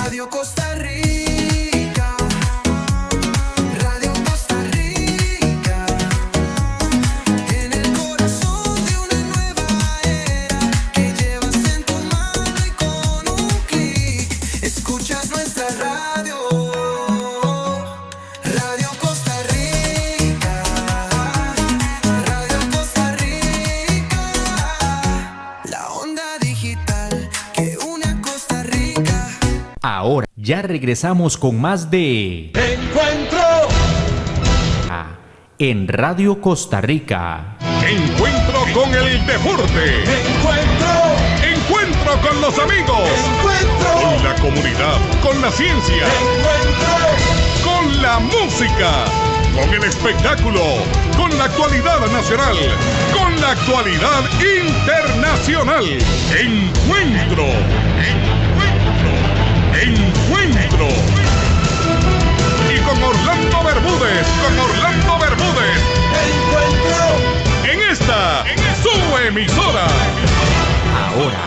Radio Costa Rica, Radio Costa Rica, en el corazón de una nueva era que llevas en tu mano y con un clic escuchas nuestra radio, Radio Costa Rica, Radio Costa Rica, la onda digital que une a Costa Rica. Ahora ya regresamos con más de Encuentro. en Radio Costa Rica. Encuentro con el deporte. Encuentro con los amigos. Con la comunidad. Con la ciencia. Con la música. Con el espectáculo. Con la actualidad nacional. Con la actualidad internacional. Encuentro. Y con Orlando Bermúdez. En esta, su emisora. Ahora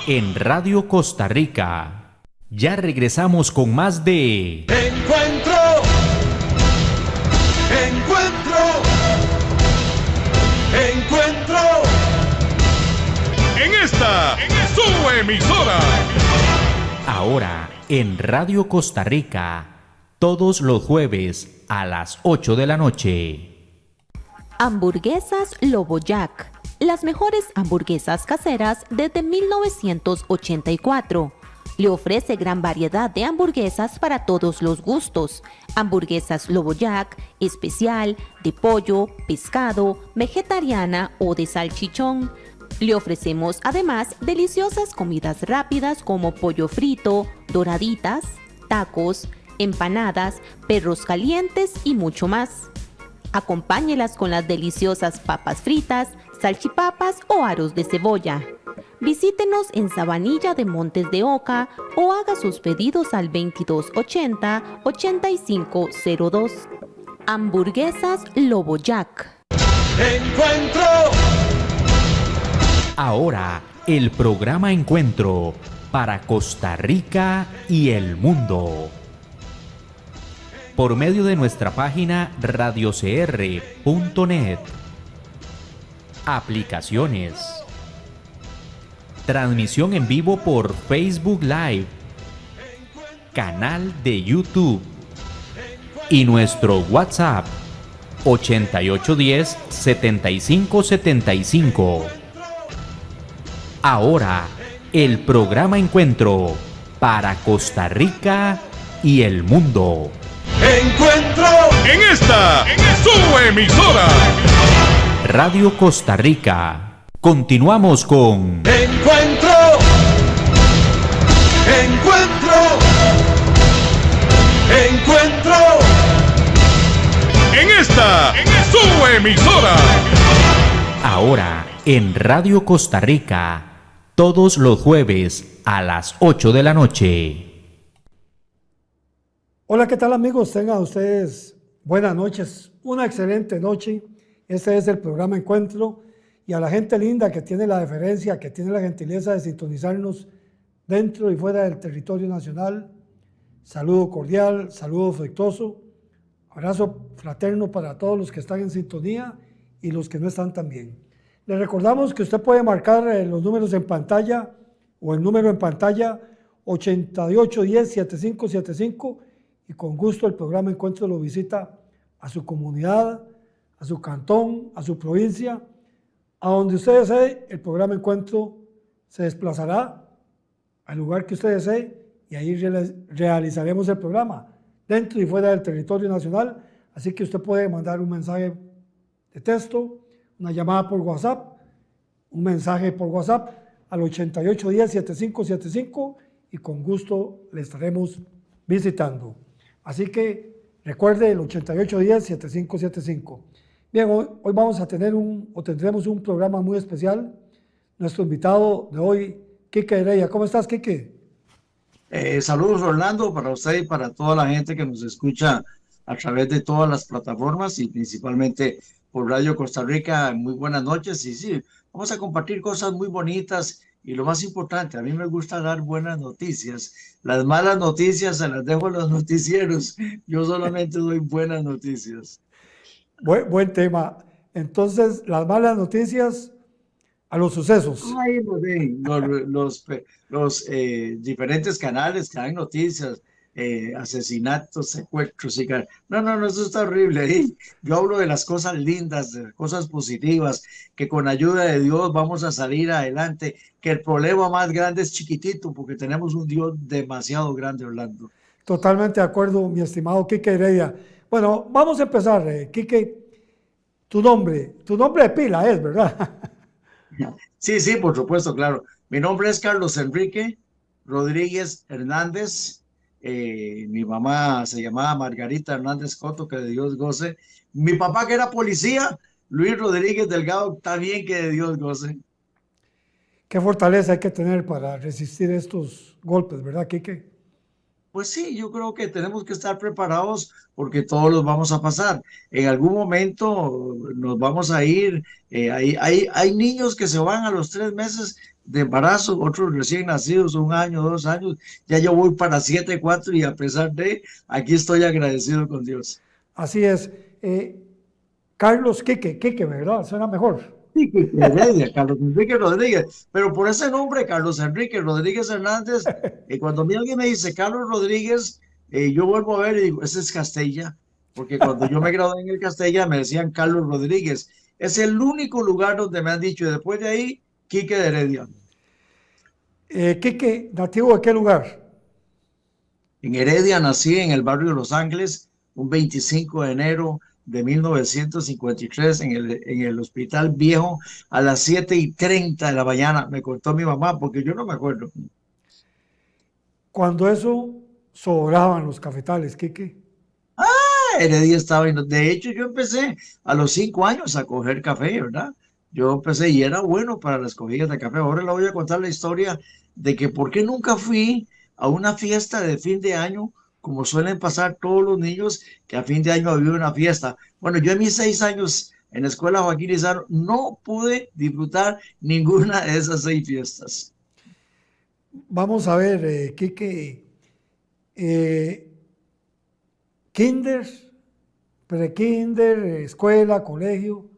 en Radio Costa Rica. Ya regresamos con más de Encuentro. En esta, su emisora. Ahora en Radio Costa Rica. Todos los jueves a las 8 de la noche. Hamburguesas Lobo Jack. Las mejores hamburguesas caseras desde 1984. Le ofrece gran variedad de hamburguesas para todos los gustos. Hamburguesas Lobo Jack, especial, de pollo, pescado, vegetariana o de salchichón. Le ofrecemos además deliciosas comidas rápidas como pollo frito, doraditas, tacos, empanadas, perros calientes y mucho más. Acompáñelas con las deliciosas papas fritas, salchipapas o aros de cebolla. Visítenos en Sabanilla de Montes de Oca o haga sus pedidos al 2280-8502. Hamburguesas Lobo Jack. Encuentro. Ahora el programa Encuentro para Costa Rica y el mundo. Por medio de nuestra página radiocr.net. Aplicaciones. Transmisión en vivo por Facebook Live. Canal de YouTube. Y nuestro WhatsApp 8810-7575. Ahora el programa Encuentro para Costa Rica y el mundo. Encuentro. En esta, su emisora. Radio Costa Rica. Continuamos con Encuentro. En esta, su emisora. Ahora en Radio Costa Rica. Todos los jueves a las 8 de la noche. Hola, ¿qué tal amigos? Tengan ustedes buenas noches, una excelente noche. Este es el programa Encuentro y a la gente linda que tiene la deferencia, que tiene la gentileza de sintonizarnos dentro y fuera del territorio nacional. Saludo cordial, saludo afectuoso, abrazo fraterno para todos los que están en sintonía y los que no están también. Les recordamos que usted puede marcar los números en pantalla o el número en pantalla 8810-7575 y con gusto el programa Encuentro lo visita a su comunidad, a su cantón, a su provincia, a donde usted desee. El programa Encuentro se desplazará al lugar que usted desee y ahí realizaremos el programa dentro y fuera del territorio nacional. Así que usted puede mandar un mensaje de texto, una llamada por WhatsApp, un mensaje por WhatsApp al 8810-7575 y con gusto le estaremos visitando. Así que recuerde el 8810-7575. Bien, hoy vamos a tener tendremos un programa muy especial. Nuestro invitado de hoy, Quique Heredia. ¿Cómo estás, Quique? Saludos, Orlando, para usted y para toda la gente que nos escucha a través de todas las plataformas y principalmente por Radio Costa Rica. Muy buenas noches y sí, vamos a compartir cosas muy bonitas Y lo más importante, a mí me gusta dar buenas noticias. Las malas noticias se las dejo a los noticieros. Yo solamente doy buenas noticias. Buen tema. Entonces, las malas noticias a los sucesos. Ay, no sé, los diferentes canales que dan noticias, asesinatos, secuestros y no, eso está horrible. Ahí. Yo hablo de las cosas lindas, de las cosas positivas, que con ayuda de Dios vamos a salir adelante, que el problema más grande es chiquitito, porque tenemos un Dios demasiado grande, Orlando. Totalmente de acuerdo, mi estimado Quique Heredia. Bueno, vamos a empezar, Quique. Tu nombre de pila es, ¿verdad? Sí, sí, por supuesto, claro. Mi nombre es Carlos Enrique Rodríguez Hernández. Mi mamá se llamaba Margarita Hernández Coto, que de Dios goce. Mi papá, que era policía, Luis Rodríguez Delgado, también que de Dios goce. Qué fortaleza hay que tener para resistir estos golpes, ¿verdad, Quique? Pues sí, yo creo que tenemos que estar preparados porque todos los vamos a pasar. En algún momento nos vamos a ir. Hay niños que se van a los 3 meses de embarazo, otros recién nacidos, 1 año, 2 años. Ya yo voy para 7, 4 y a pesar de, aquí estoy agradecido con Dios. Así es. Carlos Quique, ¿verdad? Suena mejor. Sí, que Heredia, Carlos Enrique Rodríguez, pero por ese nombre, Carlos Enrique Rodríguez Hernández, cuando a mí alguien me dice Carlos Rodríguez, yo vuelvo a ver y digo, ese es Castella, porque cuando yo me gradué en el Castella me decían Carlos Rodríguez. Es el único lugar donde me han dicho, y después de ahí, Quique de Heredia. Quique, ¿nativo de qué lugar? En Heredia nací en el barrio de Los Ángeles, un 25 de enero de 1953 en el Hospital Viejo a las 7:30 de la mañana. Me contó mi mamá porque yo no me acuerdo. Cuando eso sobraban los cafetales, Quique. Heredia estaba. De hecho, yo empecé a los 5 años a coger café, ¿verdad? Yo empecé y era bueno para las cogidas de café. Ahora le voy a contar la historia de que por qué nunca fui a una fiesta de fin de año, como suelen pasar todos los niños, que a fin de año había una fiesta. Bueno, yo en mis 6 años en la escuela Joaquín Lizardo no pude disfrutar ninguna de esas 6 fiestas. Vamos a ver, Quique. Kinder, pre-kinder, escuela, colegio.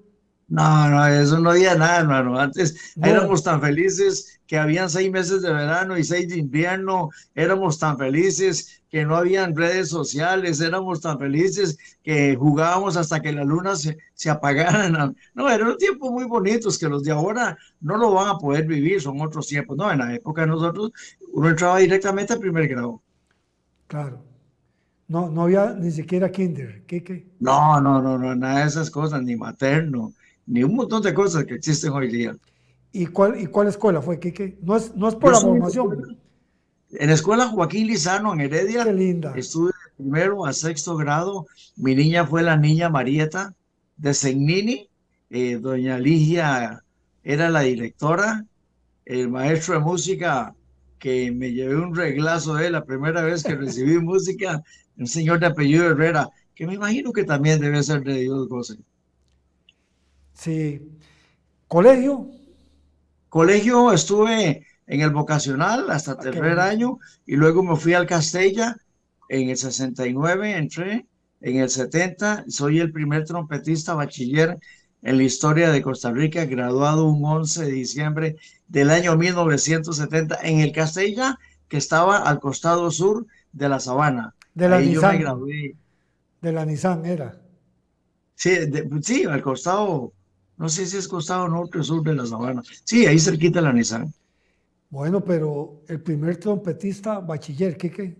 No, eso no había nada, hermano. Antes No, éramos tan felices que habían 6 meses de verano y 6 de invierno. Éramos tan felices que no habían redes sociales. Éramos tan felices que jugábamos hasta que las lunas se apagaran. No, eran tiempos muy bonitos que los de ahora no lo van a poder vivir. Son otros tiempos. No, en la época de nosotros uno entraba directamente al primer grado. claro. No había ni siquiera kinder, Quique. No, nada de esas cosas, ni materno, ni un montón de cosas que existen hoy día. ¿Y cuál escuela fue, Quique? No es por Yo la soy formación. en la escuela Joaquín Lizano en Qué Heredia, linda. estuve de primero a sexto grado. Mi niña fue la niña Marieta de Segnini. Doña Ligia era la directora. El maestro de música, que me llevé un reglazo de él la primera vez que recibí música, un señor de apellido Herrera, que me imagino que también debe ser de Dios goce. Sí. Colegio. Colegio estuve en el vocacional hasta Qué tercer bonito. año y luego me fui al Castella. En el 69 entré, en el 70 soy el primer trompetista bachiller en la historia de Costa Rica, graduado un 11 de diciembre del año 1970 en el Castella, que estaba al costado sur de la Sabana. De la Ahí yo me Nissan. gradué. De la Nissan era. Sí, sí, al costado, no sé si es costado norte o sur de la Sabana. Sí, ahí cerquita de la Nissan. Bueno, pero el primer trompetista bachiller, Quique.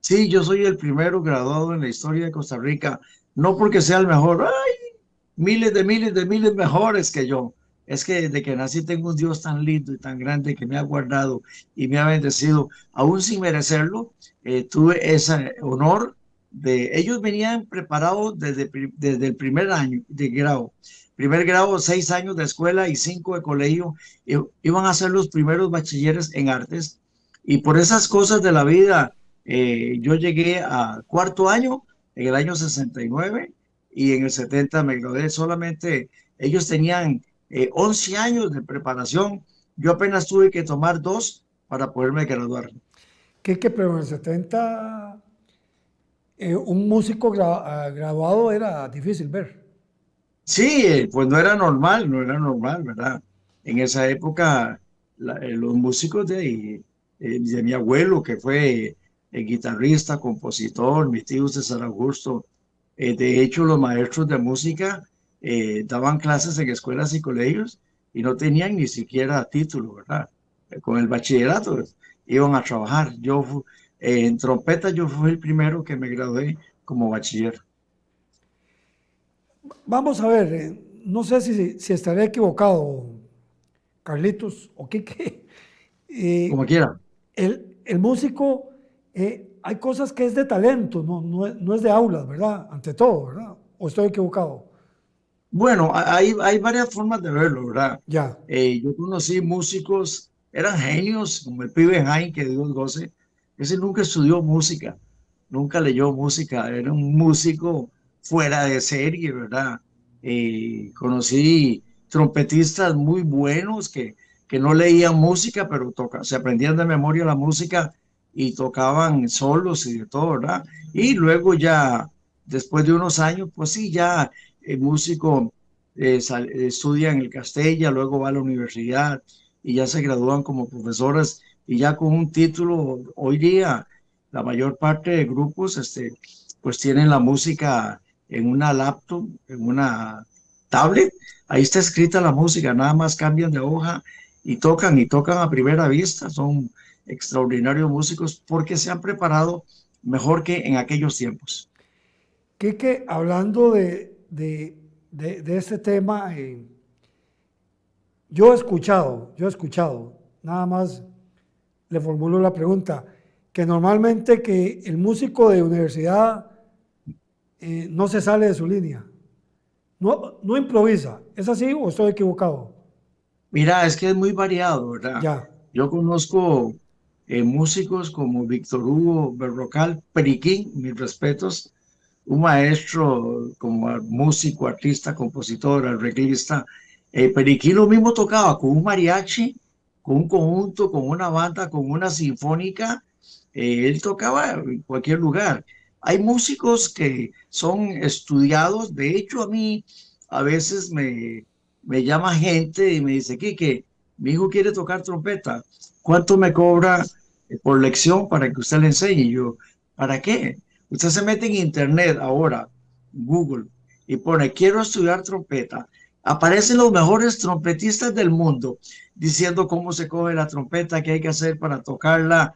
Sí, yo soy el primero graduado en la historia de Costa Rica, no porque sea el mejor, hay miles de miles mejores que yo. Es que desde que nací tengo un Dios tan lindo y tan grande que me ha guardado y me ha bendecido, aún sin merecerlo. Tuve ese honor de, ellos venían preparados desde el primer año de grado. Primer grado, 6 años de escuela y 5 de colegio, iban a ser los primeros bachilleres en artes. Y por esas cosas de la vida, yo llegué a cuarto año en el año 69 y en el 70 me gradué. Solamente ellos tenían 11 años de preparación. Yo apenas tuve que tomar 2 para poderme graduar. Pero en el 70 un músico graduado era difícil ver. Sí, pues no era normal, ¿verdad? En esa época, los músicos de mi abuelo, que fue guitarrista, compositor, mi tío César Augusto, de hecho, los maestros de música daban clases en escuelas y colegios y no tenían ni siquiera título, ¿verdad? Con el bachillerato iban a trabajar. En trompeta, yo fui el primero que me gradué como bachiller. Vamos a ver, no sé si estaré equivocado, Carlitos o Quique. Como quiera. El músico, hay cosas que es de talento, no es de aulas, ¿verdad? Ante todo, ¿verdad? ¿O estoy equivocado? Bueno, hay varias formas de verlo, ¿verdad? Ya. Yo conocí músicos, eran genios, como el pibe Jaime, que Dios goce. Ese nunca estudió música, nunca leyó música, era un músico fuera de serie, ¿verdad? Conocí trompetistas muy buenos que no leían música, pero se aprendían de memoria la música y tocaban solos y de todo, ¿verdad? Y luego ya, después de unos años, pues sí, ya el músico estudia en el Castella, luego va a la universidad y ya se gradúan como profesores y ya con un título. Hoy día la mayor parte de grupos pues tienen la música en una laptop, en una tablet, ahí está escrita la música, nada más cambian de hoja y tocan a primera vista. Son extraordinarios músicos porque se han preparado mejor que en aquellos tiempos. Quique, hablando de este tema, yo he escuchado, nada más le formulo la pregunta, que normalmente que el músico de universidad no se sale de su línea, no improvisa. ¿Es así o estoy equivocado? Mira, es que es muy variado, ¿verdad? Ya, Yo conozco músicos como Víctor Hugo Berrocal, Periquín, mis respetos, un maestro como músico, artista, compositor, arreglista. Periquín lo mismo tocaba con un mariachi, con un conjunto, con una banda, con una sinfónica. Él tocaba en cualquier lugar. Hay músicos que son estudiados. De hecho, a mí a veces me llama gente y me dice, Quique, mi hijo quiere tocar trompeta. ¿Cuánto me cobra por lección para que usted le enseñe? Y yo, ¿para qué? Usted se mete en internet ahora, Google, y pone, quiero estudiar trompeta. Aparecen los mejores trompetistas del mundo diciendo cómo se coge la trompeta, qué hay que hacer para tocarla.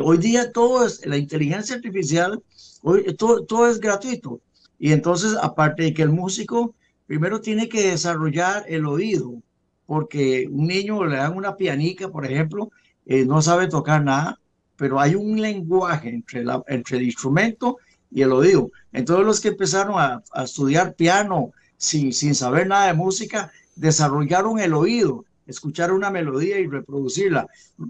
Hoy día todo es, la inteligencia artificial, hoy, todo es gratuito. Y entonces, aparte de que el músico primero tiene que desarrollar el oído, porque un niño le dan una pianica, por ejemplo, no sabe tocar nada, pero hay un lenguaje entre el instrumento y el oído. Entonces los que empezaron a estudiar piano sin saber nada de música, desarrollaron el oído, escuchar una melodía y reproducirla.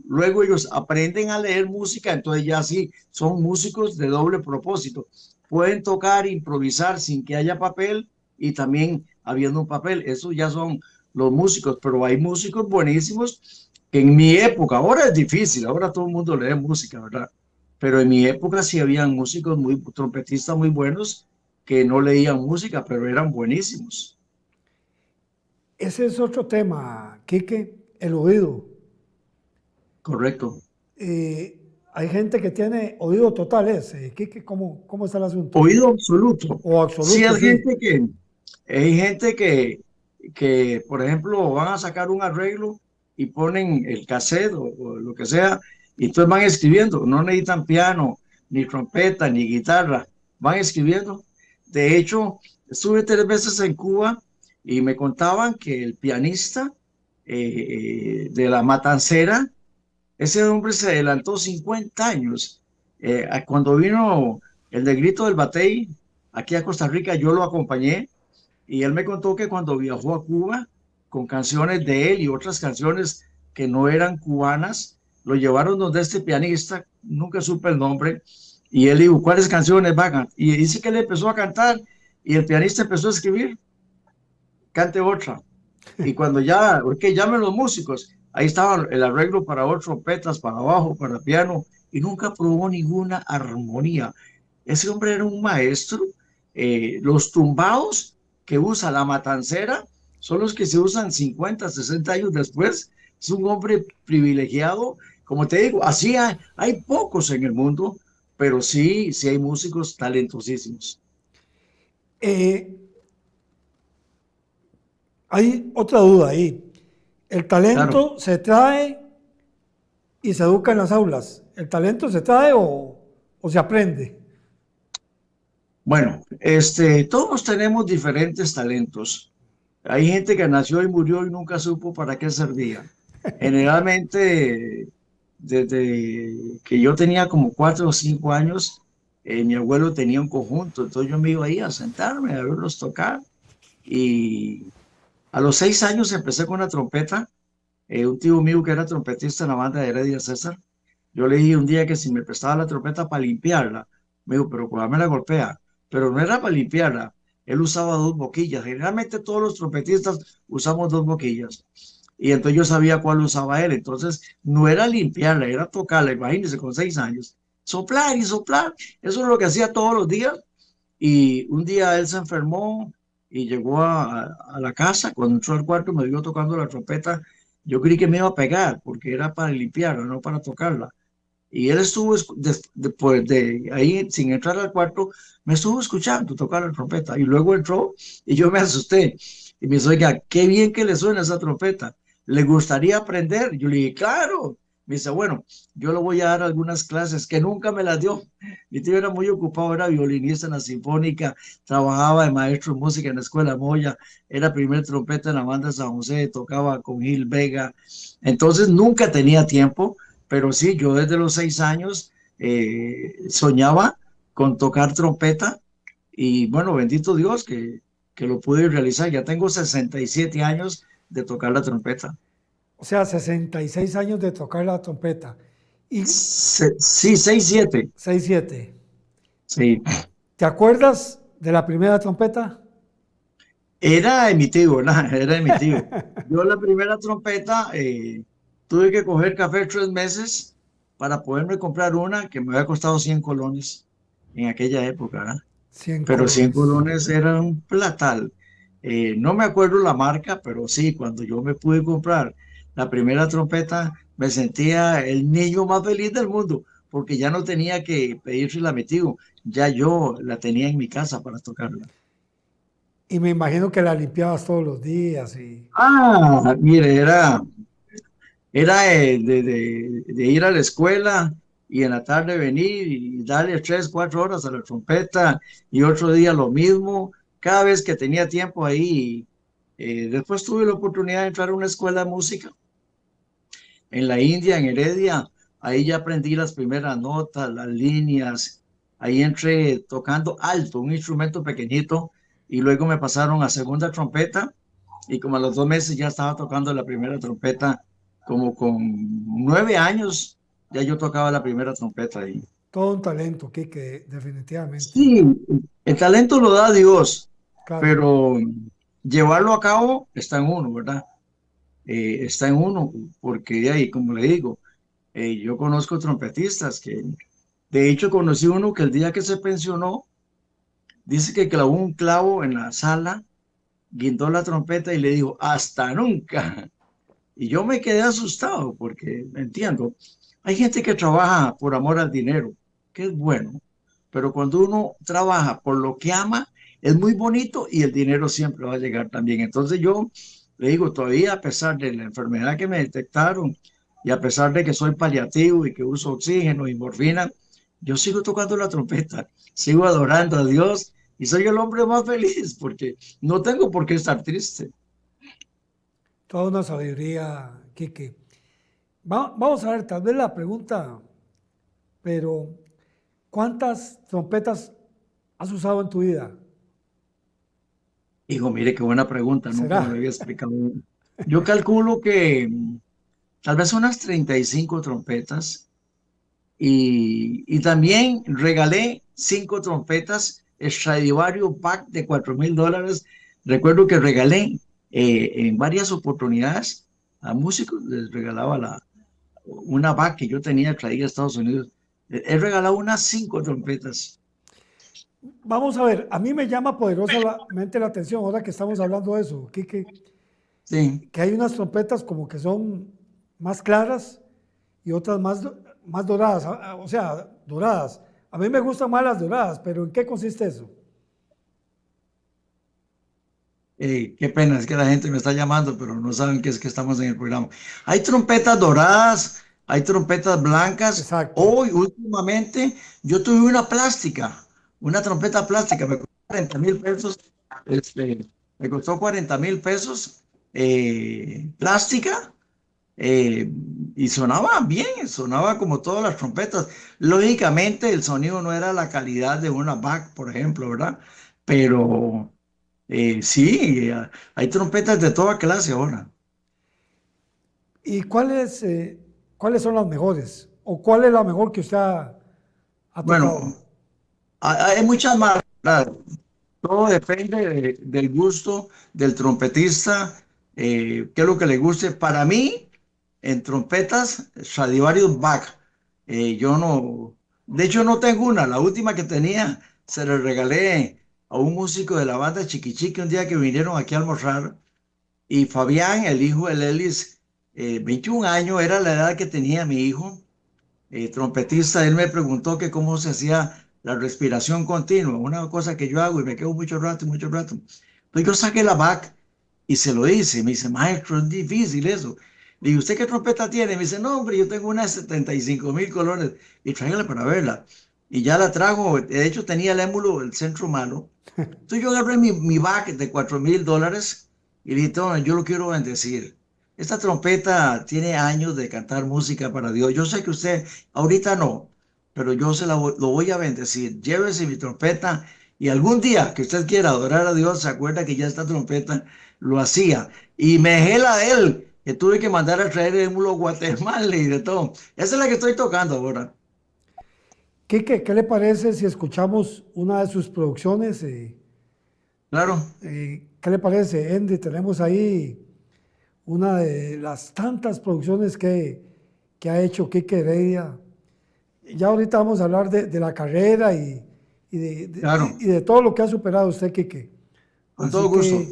Luego ellos aprenden a leer música, entonces ya sí son músicos de doble propósito. Pueden tocar, improvisar sin que haya papel y también habiendo un papel. Esos ya son los músicos, pero hay músicos buenísimos que en mi época, ahora es difícil, ahora todo el mundo lee música, ¿verdad? Pero en mi época sí habían músicos trompetistas muy buenos que no leían música, pero eran buenísimos. ese es otro tema, Quique, el oído. Correcto. Hay gente que tiene oído total, Quique, ¿cómo está el asunto? Oído absoluto. O absoluto, Sí, sí. hay gente que, por ejemplo, van a sacar un arreglo y ponen el cassette o lo que sea, y entonces van escribiendo. No necesitan piano, ni trompeta, ni guitarra. Van escribiendo. De hecho, estuve 3 veces en Cuba y me contaban que el pianista de la Matancera, ese hombre se adelantó 50 años. Cuando vino el Negrito del Batey aquí a Costa Rica, yo lo acompañé y él me contó que cuando viajó a Cuba con canciones de él y otras canciones que no eran cubanas, lo llevaron donde este pianista, nunca supe el nombre, y él dijo, ¿cuáles canciones van? Y dice que él empezó a cantar y el pianista empezó a escribir, cante otra. Y cuando ya, ok, llamen los músicos, ahí estaba el arreglo para dos trompetas, para bajo, para piano, y nunca probó ninguna armonía. Ese hombre era un maestro. Los tumbados que usa la matancera son los que se usan 50, 60 años después. Es un hombre privilegiado. Como te digo, así hay pocos en el mundo, pero sí, sí hay músicos talentosísimos. Eh, Hay otra duda ahí. ¿El Claro. talento se trae y se educa en las aulas? ¿El talento se trae o se aprende? Bueno, todos tenemos diferentes talentos. Hay gente que nació y murió y nunca supo para qué servía. Generalmente, desde que yo tenía como 4 o 5 años, mi abuelo tenía un conjunto, entonces yo me iba ahí a sentarme, a verlos tocar. Y a los 6 años empecé con la trompeta. Un tío mío que era trompetista en la banda de Heredia César, yo le dije un día que si me prestaba la trompeta para limpiarla, me dijo, pero cuando me la golpea, pero no era para limpiarla, él usaba dos boquillas, generalmente todos los trompetistas usamos dos boquillas, y entonces yo sabía cuál usaba él, entonces no era limpiarla, era tocarla, imagínense con 6 años, soplar y soplar, eso es lo que hacía todos los días, y un día él se enfermó y llegó a la casa, cuando entró al cuarto me vio tocando la trompeta, yo creí que me iba a pegar porque era para limpiarla, no para tocarla. Y él estuvo después de ahí, sin entrar al cuarto, me estuvo escuchando tocar la trompeta. Y luego entró y yo me asusté. Y me dice, oiga, qué bien que le suena esa trompeta. ¿Le gustaría aprender? Yo le dije, claro. Me dice, bueno, yo le voy a dar algunas clases que nunca me las dio. Mi tío era muy ocupado, era violinista en la Sinfónica, trabajaba de maestro de música en la Escuela Moya, era primer trompeta en la banda de San José, tocaba con Gil Vega. Entonces nunca tenía tiempo, pero sí, yo desde los 6 años soñaba con tocar trompeta y bueno, bendito Dios que lo pude realizar. Ya tengo 67 años de tocar la trompeta. O sea, 66 años de tocar la trompeta. Y Sí, 6, 7. 6, 7. Sí. ¿Te acuerdas de la primera trompeta? Era de mi tío, ¿verdad? Era de mi tío. Yo la primera trompeta tuve que coger café 3 meses para poderme comprar una que me había costado 100 colones en aquella época, ¿verdad? 100 Pero 100 colones. colones era un platal. No me acuerdo la marca, pero sí, cuando yo me pude comprar la primera trompeta, me sentía el niño más feliz del mundo, porque ya no tenía que pedírsela a mi tío, ya yo la tenía en mi casa para tocarla. Y me imagino que la limpiabas todos los días. Y Mire, era de ir a la escuela y en la tarde venir y darle 3, 4 horas a la trompeta y otro día lo mismo, cada vez que tenía tiempo ahí. Después tuve la oportunidad de entrar a una escuela de música en la India, en Heredia. Ahí ya aprendí las primeras notas, las líneas. Ahí entré tocando alto, un instrumento pequeñito, y luego me pasaron a segunda trompeta y como a los 2 meses ya estaba tocando la primera trompeta, como con 9 años ya yo tocaba la primera trompeta ahí. todo un talento, Quique, definitivamente. Sí, el talento lo da Dios, Claro. pero llevarlo a cabo está en uno, ¿verdad? Está en uno, porque de ahí, como le digo, yo conozco trompetistas que, de hecho, conocí uno que el día que se pensionó, dice que clavó un clavo en la sala, guindó la trompeta y le dijo, hasta nunca. Y yo me quedé asustado porque entiendo, hay gente que trabaja por amor al dinero, que es bueno, pero cuando uno trabaja por lo que ama, es muy bonito y el dinero siempre va a llegar también. Entonces yo le digo, todavía a pesar de la enfermedad que me detectaron y a pesar de que soy paliativo y que uso oxígeno y morfina, yo sigo tocando la trompeta, sigo adorando a Dios y soy el hombre más feliz porque no tengo por qué estar triste. Toda una sabiduría, Quique. Vamos a ver, tal vez la pregunta, pero ¿cuántas trompetas has usado en tu vida? Hijo, mire qué buena pregunta, nunca me lo ¿Será? había explicado. Yo calculo que tal vez unas 35 trompetas y también regalé 5 trompetas Stradivarius Pack de $4,000. Recuerdo que regalé en varias oportunidades a músicos, les regalaba una Bach que yo tenía traída a Estados Unidos. He regalado unas 5 trompetas. Vamos a ver, a mí me llama poderosamente la atención ahora que estamos hablando de eso, Quique, Sí, que hay unas trompetas como que son más claras y otras más doradas, o sea, doradas. A mí me gustan más las doradas, pero ¿en qué consiste eso? qué pena, es que la gente me está llamando, pero no saben que es que estamos en el programa. Hay trompetas doradas, hay trompetas blancas. Exacto. Hoy, últimamente, yo tuve una trompeta plástica, me costó 40,000 pesos. Me costó 40,000 pesos plástica. Y sonaba bien, sonaba como todas las trompetas. Lógicamente, el sonido no era la calidad de una Bach, por ejemplo, ¿verdad? Pero sí, hay trompetas de toda clase ahora. ¿Y cuáles son las mejores? ¿O cuál es la mejor que usted ha tocado? Bueno, hay muchas más, ¿verdad? Todo depende del gusto del trompetista, qué es lo que le guste. Para mí, en trompetas, Stradivarius Bach. Yo no, de hecho no tengo una. La última que tenía se la regalé a un músico de la banda Chiqui Chiqui un día que vinieron aquí a almorzar. Y Fabián, el hijo de Lelis, 21 años, era la edad que tenía mi hijo, trompetista. Él me preguntó que cómo se hacía la respiración continua, una cosa que yo hago y me quedo mucho rato, mucho rato. Entonces yo saqué la Bach y se lo hice. Me dice, maestro, es difícil eso. Le digo, ¿usted qué trompeta tiene? Me dice, no, hombre, yo tengo una de 75,000 colones y tráigala para verla. Y ya la trajo. De hecho, tenía el émulo del centro malo. Entonces yo agarré mi Bach de $4,000 y le dije, "Toma, yo lo quiero bendecir. Esta trompeta tiene años de cantar música para Dios. Yo sé que usted ahorita no, pero yo lo voy a bendecir. Llévese mi trompeta y algún día que usted quiera adorar a Dios, se acuerda que ya esta trompeta lo hacía. Y me dejé la de él, que tuve que mandar a traer el émulo a Guatemala y de todo. Esa es la que estoy tocando ahora. Quique, ¿qué le parece si escuchamos una de sus producciones? Claro. ¿Qué le parece, Andy? Tenemos ahí una de las tantas producciones que ha hecho Quique Heredia. Ya ahorita vamos a hablar de la carrera y Claro. de todo lo que ha superado usted, Quique. Con todo gusto.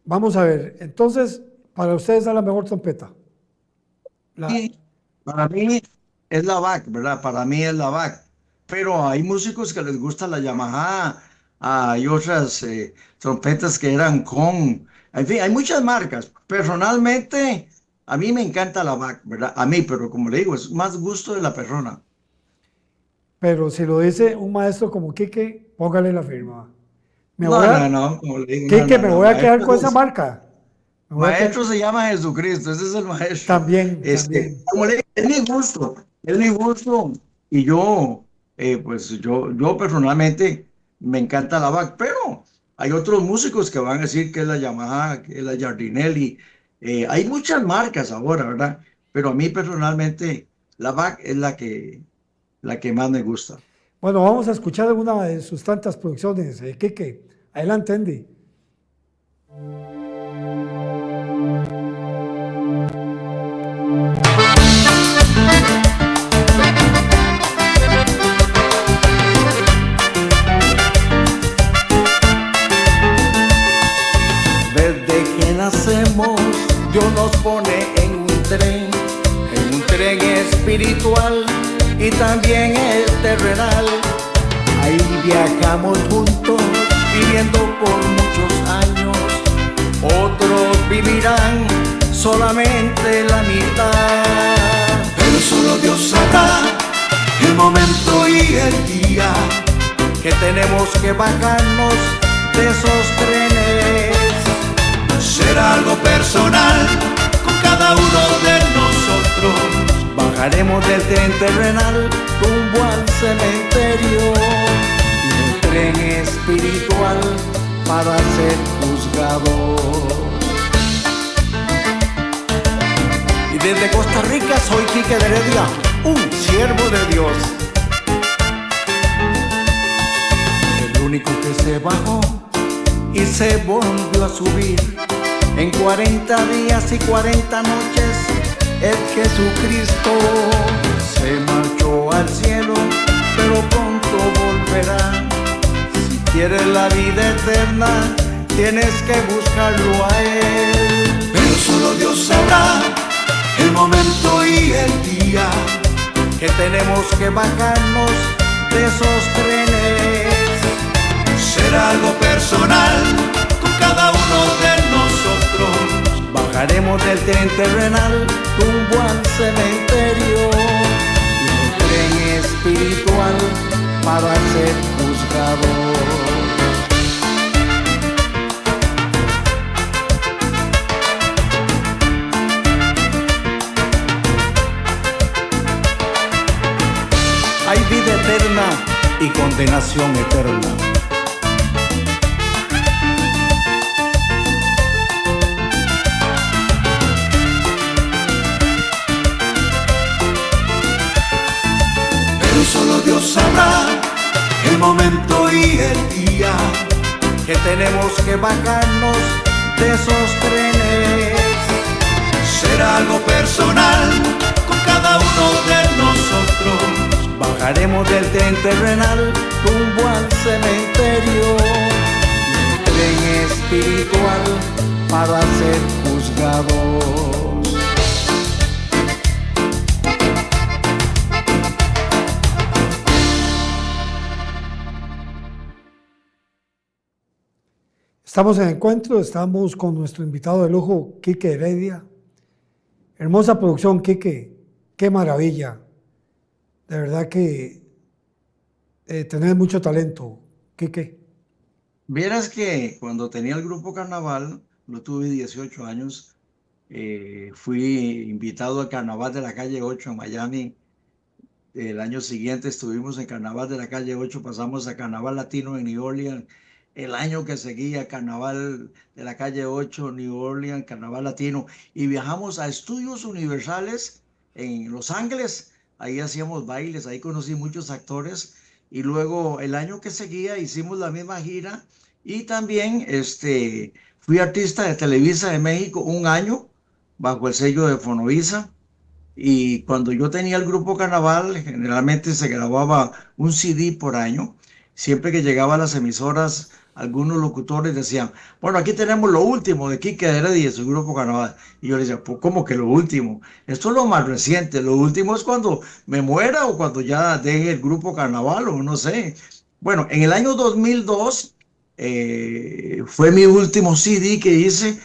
Vamos a ver, entonces, para ustedes es la mejor trompeta. Sí, para mí es la Bach, ¿verdad? Para mí es la Bach. Pero hay músicos que les gusta la Yamaha, hay otras trompetas que eran con... En fin, hay muchas marcas. Personalmente, a mí me encanta la Bach, ¿verdad? A mí, pero como le digo, es más gusto de la persona. Pero si lo dice un maestro como Quique, póngale la firma. No, como le digo. Quique, me voy a quedar con esa Maestro, marca. maestro se llama Jesucristo, ese es el maestro. También, también. Como le digo, es mi gusto. Y yo, pues yo personalmente me encanta la Bach, pero hay otros músicos que van a decir que es la Yamaha, que es la Giardinelli. Hay muchas marcas ahora, ¿verdad? Pero a mí personalmente la Bach es la que más me gusta. Bueno, vamos a escuchar una de sus tantas producciones. Quique, adelante, Andy. Desde que nacemos, Dios nos pone en un tren espiritual y también el terrenal. Ahí viajamos juntos, viviendo por muchos años. Otros vivirán solamente la mitad. Pero solo Dios sabrá el momento y el día que tenemos que bajarnos de esos trenes. Será algo personal con cada uno de nosotros. Bajaremos del tren terrenal rumbo al cementerio y del tren espiritual para ser juzgados. Y desde Costa Rica soy Quique Heredia, un siervo de Dios. El único que se bajó y se volvió a subir En 40 días y 40 noches el Jesucristo se marchó al cielo, pero pronto volverá. Si quieres la vida eterna, tienes que buscarlo a Él. Pero solo Dios sabrá el momento y el día que tenemos que bajarnos de esos trenes. será algo personal con cada uno de nosotros. Bajaremos del tren terrenal rumbo al cementerio y el tren espiritual para ser juzgado. Hay vida eterna y condenación eterna. Pero solo Dios sabrá el momento y el día Que tenemos que bajarnos de esos trenes. será algo personal con cada uno de nosotros. Bajaremos del tren terrenal rumbo al cementerio y el tren espiritual para ser juzgados. Estamos en Encuentro, estamos con nuestro invitado de lujo, Quique Heredia. Hermosa producción, Quique, qué maravilla. De verdad que tenés mucho talento, Quique. Vieras que cuando tenía el grupo Carnaval, lo tuve 18 años, fui invitado al Carnaval de la Calle 8 en Miami. El año siguiente estuvimos en Carnaval de la Calle 8, pasamos a Carnaval Latino en New Orleans. El año que seguía, Carnaval de la Calle 8, New Orleans, Carnaval Latino. Y viajamos a Estudios Universales en Los Ángeles. Ahí hacíamos bailes, ahí conocí muchos actores. Y luego el año que seguía hicimos la misma gira. Y también fui artista de Televisa de México un año bajo el sello de Fonovisa. Y cuando yo tenía el grupo Carnaval, generalmente se grababa un CD por año. Siempre que llegaba a las emisoras, algunos locutores decían, bueno, aquí tenemos lo último de Quique Heredia y su grupo Carnaval. Y yo les decía, pues, ¿cómo que lo último? Esto es lo más reciente. Lo último es cuando me muera o cuando ya deje el grupo Carnaval o no sé. Bueno, en el año 2002 fue mi último CD que hice,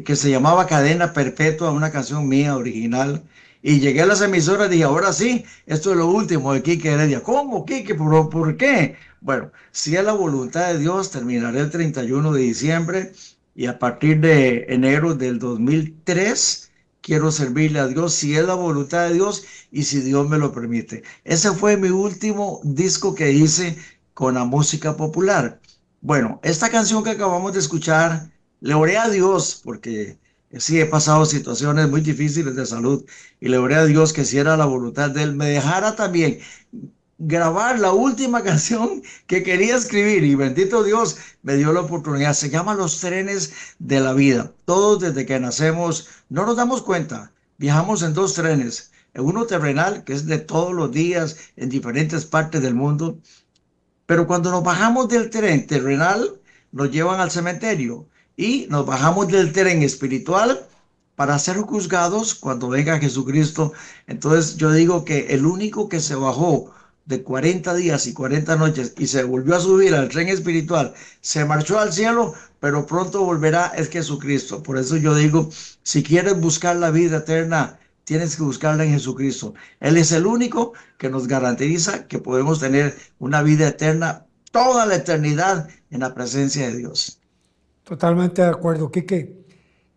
que se llamaba Cadena Perpetua, una canción mía original. Y llegué a las emisoras y dije, ahora sí, esto es lo último de Quique Heredia. ¿Cómo, Quique? ¿Por qué? Bueno, si es la voluntad de Dios, terminaré el 31 de diciembre y a partir de enero del 2003 quiero servirle a Dios, si es la voluntad de Dios y si Dios me lo permite. Ese fue mi último disco que hice con la música popular. Bueno, esta canción que acabamos de escuchar, le oré a Dios porque sí he pasado situaciones muy difíciles de salud y le oré a Dios que si era la voluntad de Él, me dejara también grabar la última canción que quería escribir y bendito Dios me dio la oportunidad. Se llama Los trenes de la vida. Todos desde que nacemos no nos damos cuenta. Viajamos en dos trenes. En uno terrenal, que es de todos los días en diferentes partes del mundo. Pero cuando nos bajamos del tren terrenal, nos llevan al cementerio. Y nos bajamos del tren espiritual para ser juzgados cuando venga Jesucristo. Entonces yo digo que el único que se bajó de 40 días y 40 noches y se volvió a subir al tren espiritual, se marchó al cielo, pero pronto volverá, es Jesucristo. Por eso yo digo, si quieres buscar la vida eterna, tienes que buscarla en Jesucristo. Él es el único que nos garantiza que podemos tener una vida eterna, toda la eternidad en la presencia de Dios. Totalmente de acuerdo, Quique.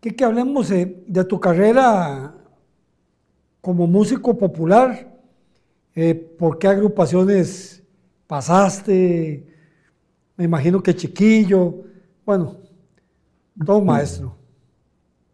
Quique, hablemos de tu carrera como músico popular. ¿Por qué agrupaciones pasaste? Me imagino que Chiquillo. Bueno, todo maestro.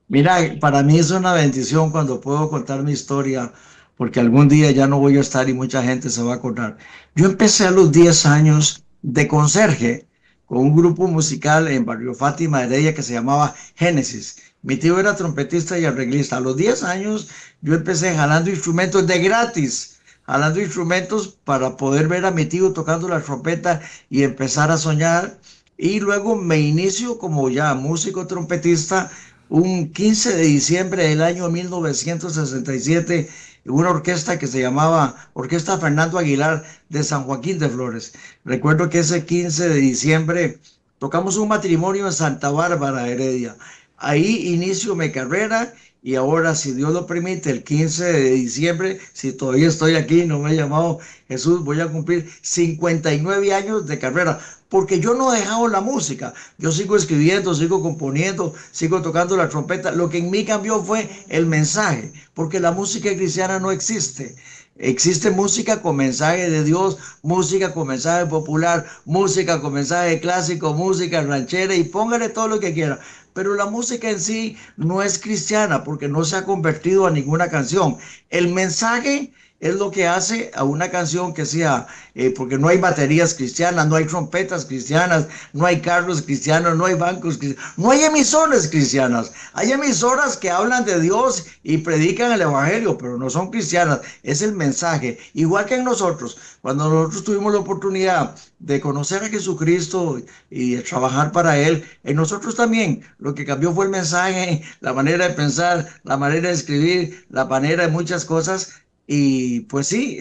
Mira, para mí es una bendición cuando puedo contar mi historia, porque algún día ya no voy a estar y mucha gente se va a acordar. Yo empecé a los 10 años de conserje con un grupo musical en Barrio Fátima Heredia que se llamaba Génesis. Mi tío era trompetista y arreglista. A los 10 años yo empecé jalando instrumentos de gratis, jalando instrumentos para poder ver a mi tío tocando la trompeta y empezar a soñar. Y luego me inicio como ya músico trompetista un 15 de diciembre del año 1967 en una orquesta que se llamaba Orquesta Fernando Aguilar de San Joaquín de Flores. Recuerdo que ese 15 de diciembre tocamos un matrimonio en Santa Bárbara, Heredia. Ahí inicio mi carrera y ahora, si Dios lo permite, el 15 de diciembre, si todavía estoy aquí, no me he llamado Jesús, voy a cumplir 59 años de carrera, porque yo no he dejado la música. Yo sigo escribiendo, sigo componiendo, sigo tocando la trompeta. Lo que en mí cambió fue el mensaje, porque la música cristiana no existe. Existe música con mensaje de Dios, música con mensaje popular, música con mensaje clásico, música ranchera y póngale todo lo que quiera. Pero la música en sí no es cristiana porque no se ha convertido a ninguna canción. El mensaje es lo que hace a una canción que sea, porque no hay baterías cristianas, no hay trompetas cristianas, no hay carros cristianos, no hay bancos cristianos, no hay emisoras cristianas. Hay emisoras que hablan de Dios y predican el evangelio, pero no son cristianas. Es el mensaje. Igual que en nosotros, cuando nosotros tuvimos la oportunidad de conocer a Jesucristo y de trabajar para Él, en nosotros también lo que cambió fue el mensaje, la manera de pensar, la manera de escribir, la manera de muchas cosas. Y pues sí,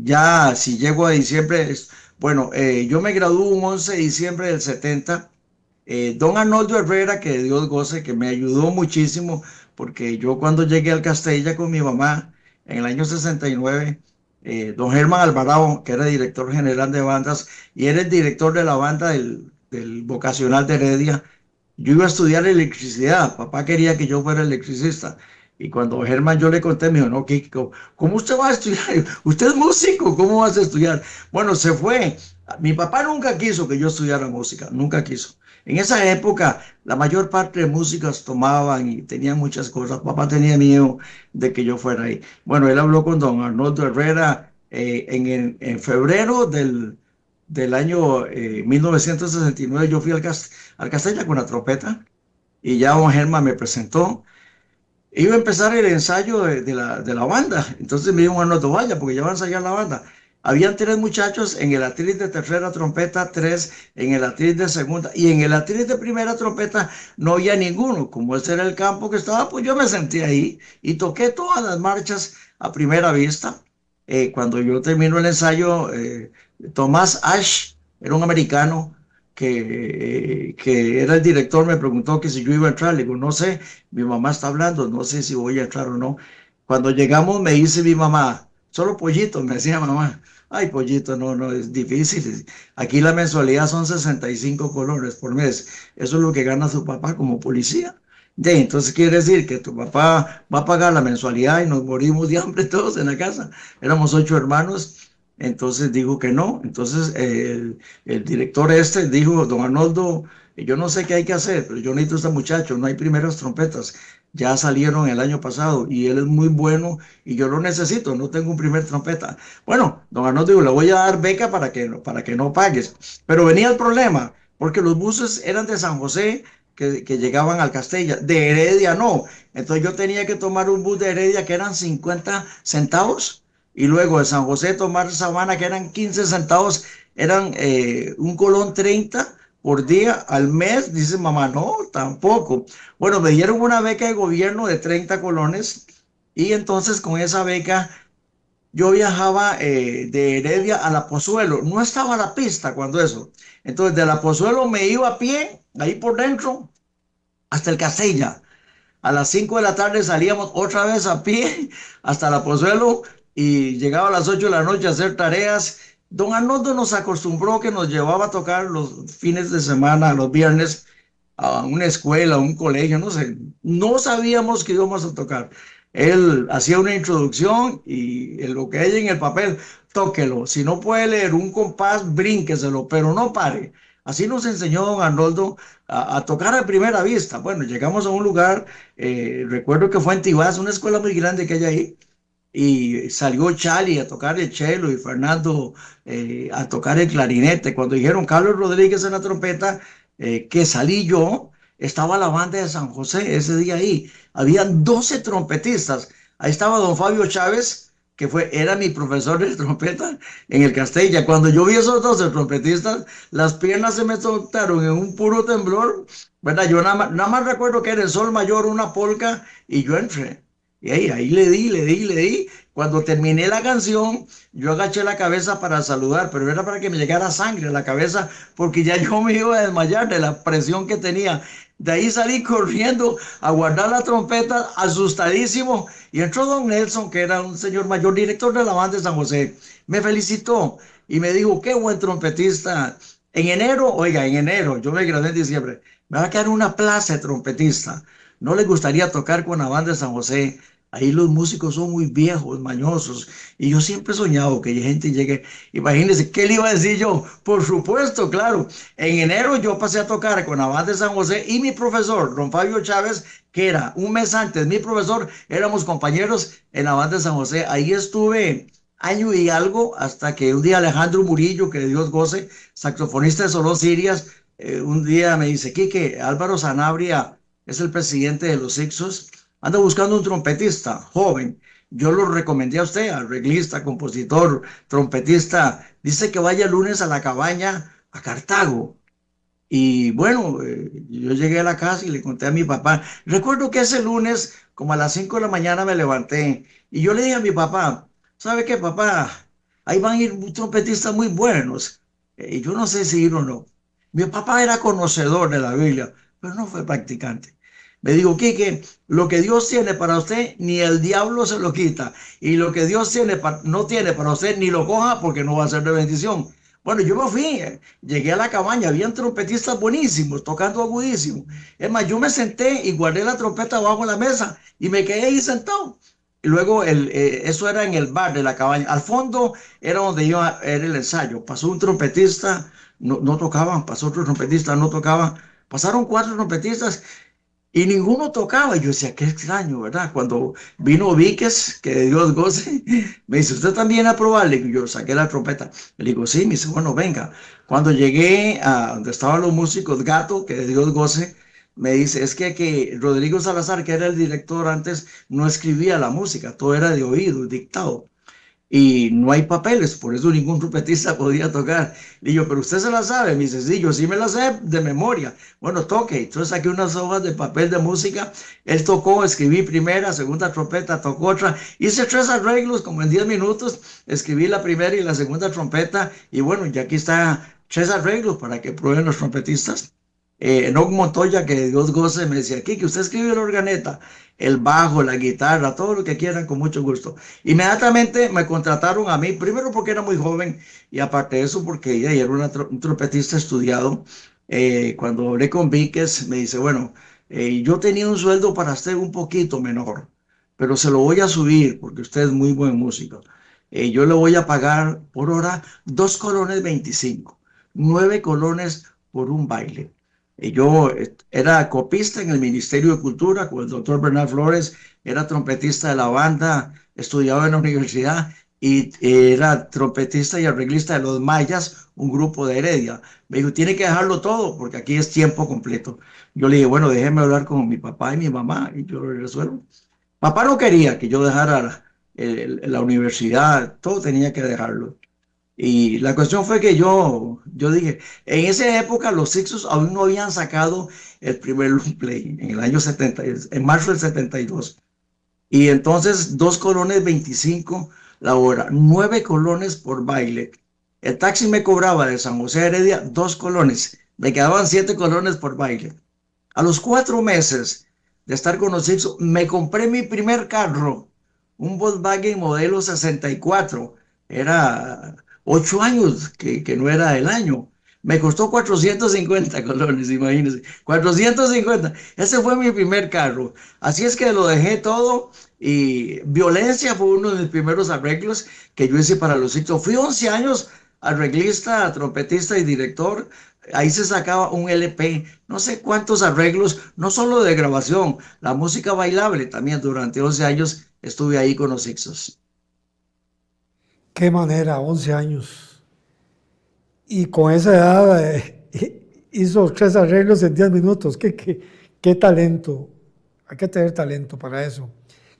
ya si llego a diciembre, bueno, yo me gradué un 11 de diciembre del 70. Don Arnoldo Herrera, que Dios goce, que me ayudó muchísimo, porque yo cuando llegué al Castella con mi mamá en el año 69, don Germán Alvarado, que era director general de bandas, y era el director de la banda del vocacional de Heredia, yo iba a estudiar electricidad. Papá quería que yo fuera electricista. Y cuando Germán yo le conté, me dijo, no, Kiko, ¿cómo usted va a estudiar? Usted es músico, ¿cómo vas a estudiar? Bueno, se fue. Mi papá nunca quiso que yo estudiara música, nunca quiso. En esa época, la mayor parte de músicos tomaban y tenían muchas cosas. Papá tenía miedo de que yo fuera ahí. Bueno, él habló con don Arnoldo Herrera en febrero del año 1969. Yo fui al Castella con la trompeta y ya don Germán me presentó. Iba a empezar el ensayo de la banda. Entonces me dijo, no te vaya porque ya va a ensayar la banda. Habían 3 muchachos en el atril de tercera trompeta, 3 en el atril de segunda, y en el atril de primera trompeta no había ninguno. Como ese era el campo que estaba, pues yo me senté ahí y toqué todas las marchas a primera vista. Cuando yo termino el ensayo, Tomás Ash, era un americano que era el director, me preguntó que si yo iba a entrar. Le digo, no sé, mi mamá está hablando, no sé si voy a entrar o no. Cuando llegamos me dice mi mamá, solo Pollito, me decía mamá. Ay, Pollito, no, es difícil. Aquí la mensualidad son 65 colones por mes. Eso es lo que gana su papá como policía. Entonces quiere decir que tu papá va a pagar la mensualidad y nos morimos de hambre todos en la casa. Éramos 8 hermanos. Entonces dijo que no. Entonces el director dijo, don Arnoldo, yo no sé qué hay que hacer, pero yo necesito a este muchacho, no hay primeras trompetas. Ya salieron el año pasado y él es muy bueno y yo lo necesito, no tengo un primer trompeta. Bueno, don Arnoldo dijo, le voy a dar beca para que no pagues. Pero venía el problema, porque los buses eran de San José que llegaban al Castella, de Heredia no. Entonces yo tenía que tomar un bus de Heredia que eran 50 centavos y luego de San José tomar Sabana que eran 15 centavos, eran un colón 30 por día al mes. Dice mamá, no, tampoco. Bueno, me dieron una beca de gobierno de 30 colones y entonces con esa beca yo viajaba de Heredia a La Pozuelo. No estaba la pista cuando eso. Entonces de La Pozuelo me iba a pie, ahí por dentro, hasta el Castella. A las 5 de la tarde salíamos otra vez a pie hasta La Pozuelo y llegaba a las 8 de la noche a hacer tareas. Don Arnoldo nos acostumbró que nos llevaba a tocar los fines de semana, los viernes, a una escuela, a un colegio, no sé. No sabíamos que íbamos a tocar. Él hacía una introducción y en lo que hay en el papel, tóquelo. Si no puede leer un compás, brínqueselo, pero no pare. Así nos enseñó don Arnoldo a tocar a primera vista. Bueno, llegamos a un lugar, recuerdo que fue en Tibás, una escuela muy grande que hay ahí, y salió Chali a tocar el cello y Fernando a tocar el clarinete. Cuando dijeron Carlos Rodríguez en la trompeta, que salí yo, estaba la banda de San José ese día ahí. Habían 12 trompetistas. Ahí estaba don Fabio Chávez, que era mi profesor de trompeta en el Castella. Cuando yo vi esos 12 trompetistas, las piernas se me soltaron en un puro temblor, ¿verdad? Yo nada más recuerdo que era en sol mayor, una polca, y yo entré. Y ahí le di. Cuando terminé la canción, yo agaché la cabeza para saludar, pero era para que me llegara sangre a la cabeza, porque ya yo me iba a desmayar de la presión que tenía. De ahí salí corriendo a guardar la trompeta, asustadísimo, y entró don Nelson, que era un señor mayor, director de la banda de San José. Me felicitó y me dijo, qué buen trompetista. En enero, yo me gradué en diciembre, me va a quedar una plaza de trompetista. ¿No le gustaría tocar con la banda de San José? Ahí los músicos son muy viejos, mañosos, y yo siempre he soñado que gente llegue. Imagínense, ¿qué le iba a decir yo? Por supuesto, claro. En enero yo pasé a tocar con la banda de San José y mi profesor, don Fabio Chávez, que era un mes antes mi profesor, éramos compañeros en la banda de San José. Ahí estuve año y algo hasta que un día Alejandro Murillo, que Dios goce, saxofonista de Solón Sirias, un día me dice, Quique, Álvaro Sanabria es el presidente de los Ixos, anda buscando un trompetista joven. Yo lo recomendé a usted, arreglista, compositor, trompetista. Dice que vaya el lunes a la cabaña a Cartago. Y bueno, yo llegué a la casa y le conté a mi papá. Recuerdo que ese lunes, como a las 5 de la mañana, me levanté y yo le dije a mi papá, ¿sabe qué, papá? Ahí van a ir trompetistas muy buenos. Y yo no sé si ir o no. Mi papá era conocedor de la Biblia, pero no fue practicante. Me dijo, Quique, lo que Dios tiene para usted, ni el diablo se lo quita. Y lo que Dios no tiene para usted, ni lo coja porque no va a ser de bendición. Bueno, yo me fui, llegué a la cabaña, habían trompetistas buenísimos, tocando agudísimo. Es más, yo me senté y guardé la trompeta bajo la mesa y me quedé ahí sentado. Y luego eso era en el bar de la cabaña. Al fondo era donde era el ensayo. Pasó un trompetista, no tocaban, pasó otro trompetista, no tocaban. Pasaron 4 trompetistas y ninguno tocaba. Y yo decía, qué extraño, ¿verdad? Cuando vino Víquez, que de Dios goce, me dice, ¿usted también a probarle? Y yo saqué la trompeta. Le digo, sí, me dice, bueno, venga. Cuando llegué a donde estaban los músicos, Gato, que de Dios goce, me dice, es que Rodrigo Salazar, que era el director antes, no escribía la música, todo era de oído, dictado. Y no hay papeles, por eso ningún trompetista podía tocar. Le digo, pero usted se la sabe. Me dice, sí, yo sí me la sé de memoria. Bueno, toque. Entonces saqué unas hojas de papel de música. Él tocó, escribí primera, segunda trompeta, tocó otra. Hice 3 arreglos como en 10 minutos. Escribí la primera y la segunda trompeta. Y bueno, ya aquí está 3 arreglos para que prueben los trompetistas. Enoch Montoya, que Dios goce, me decía, aquí que usted escribe la organeta, el bajo, la guitarra, todo lo que quieran, con mucho gusto. Inmediatamente me contrataron a mí, primero porque era muy joven y aparte de eso porque ella era un trompetista estudiado. Cuando hablé con Víquez, me dice, bueno, yo tenía un sueldo para usted un poquito menor, pero se lo voy a subir porque usted es muy buen músico. Yo le voy a pagar por hora 2,25 colones, 9 colones por un baile. Yo era copista en el Ministerio de Cultura con el doctor Bernal Flores, era trompetista de la banda, estudiaba en la universidad y era trompetista y arreglista de los Mayas, un grupo de Heredia. Me dijo, tiene que dejarlo todo porque aquí es tiempo completo. Yo le dije, bueno, déjeme hablar con mi papá y mi mamá y yo lo resuelvo. Papá no quería que yo dejara la universidad, todo tenía que dejarlo. Y la cuestión fue que yo dije, en esa época los Sixos aún no habían sacado el primer long play, en el año 70, en marzo del 72. Y entonces 2,25 colones la hora, 9 colones por baile. El taxi me cobraba de San José a Heredia 2 colones, me quedaban 7 colones por baile. A los 4 meses de estar con los Sixos, me compré mi primer carro, un Volkswagen modelo 64. Era 8 años que no era el año. Me costó 450 colones, imagínense. 450. Ese fue mi primer carro. Así es que lo dejé todo y Violencia fue uno de mis primeros arreglos que yo hice para los Sixtos. Fui 11 años arreglista, trompetista y director. Ahí se sacaba un LP, no sé cuántos arreglos, no solo de grabación, la música bailable también. Durante 11 años estuve ahí con los Sixtos. Qué manera, 11 años. Y con esa edad, hizo 3 arreglos en 10 minutos. Qué talento. Hay que tener talento para eso.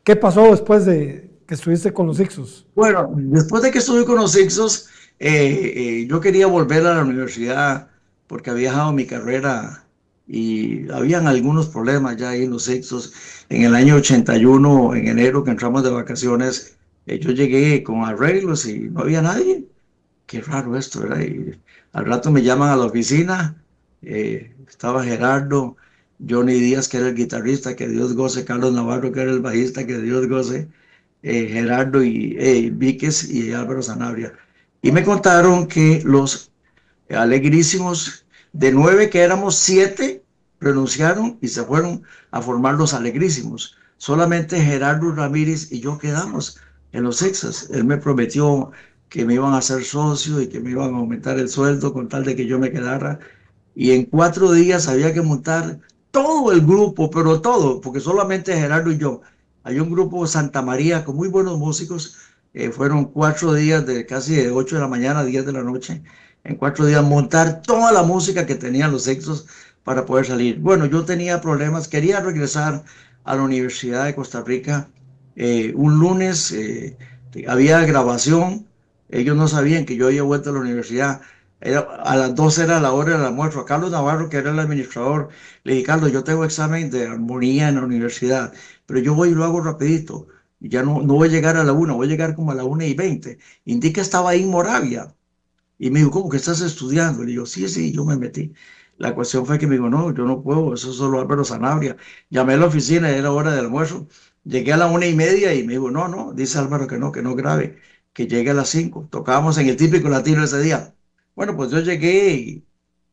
¿Qué pasó después de que estuviste con los Ixos? Bueno, después de que estuve con los Ixos, yo quería volver a la universidad porque había dejado mi carrera y habían algunos problemas ya ahí en los Ixos. En el año 81, en enero, que entramos de vacaciones, yo llegué con arreglos y no había nadie. Qué raro esto, ¿verdad? Y al rato me llaman a la oficina, estaba Gerardo, Johnny Díaz, que era el guitarrista, que Dios goce, Carlos Navarro, que era el bajista, que Dios goce, Gerardo y Víquez y Álvaro Sanabria. Y me contaron que los alegrísimos, de 9 que éramos, 7 renunciaron y se fueron a formar los alegrísimos. Solamente Gerardo Ramírez y yo quedamos en los Ixos. Él me prometió que me iban a hacer socio y que me iban a aumentar el sueldo con tal de que yo me quedara. Y en 4 días había que montar todo el grupo, pero todo, porque solamente Gerardo y yo. Hay un grupo Santa María con muy buenos músicos. Fueron 4 días de casi de 8 de la mañana a 10 de la noche. En 4 días montar toda la música que tenían los Ixos para poder salir. Bueno, yo tenía problemas, quería regresar a la Universidad de Costa Rica. Un lunes había grabación. Ellos no sabían que yo había vuelto a la universidad. A las 12 era la hora del almuerzo. A Carlos Navarro, que era el administrador, le dije: Carlos, yo tengo examen de armonía en la universidad, pero yo voy y lo hago rapidito. Ya no voy a llegar a la 1, voy a llegar como a la 1:20. Indica estaba ahí en Moravia. Y me dijo: ¿cómo que estás estudiando? Le digo: sí, yo me metí. La cuestión fue que me dijo: no, yo no puedo, eso es solo Álvaro Sanabria. Llamé a la oficina, era hora del almuerzo. Llegué a la 1:30 y me dijo: no, dice Álvaro que no grabe, que llegue a las 5. Tocábamos en el Típico Latino ese día. Bueno, pues yo llegué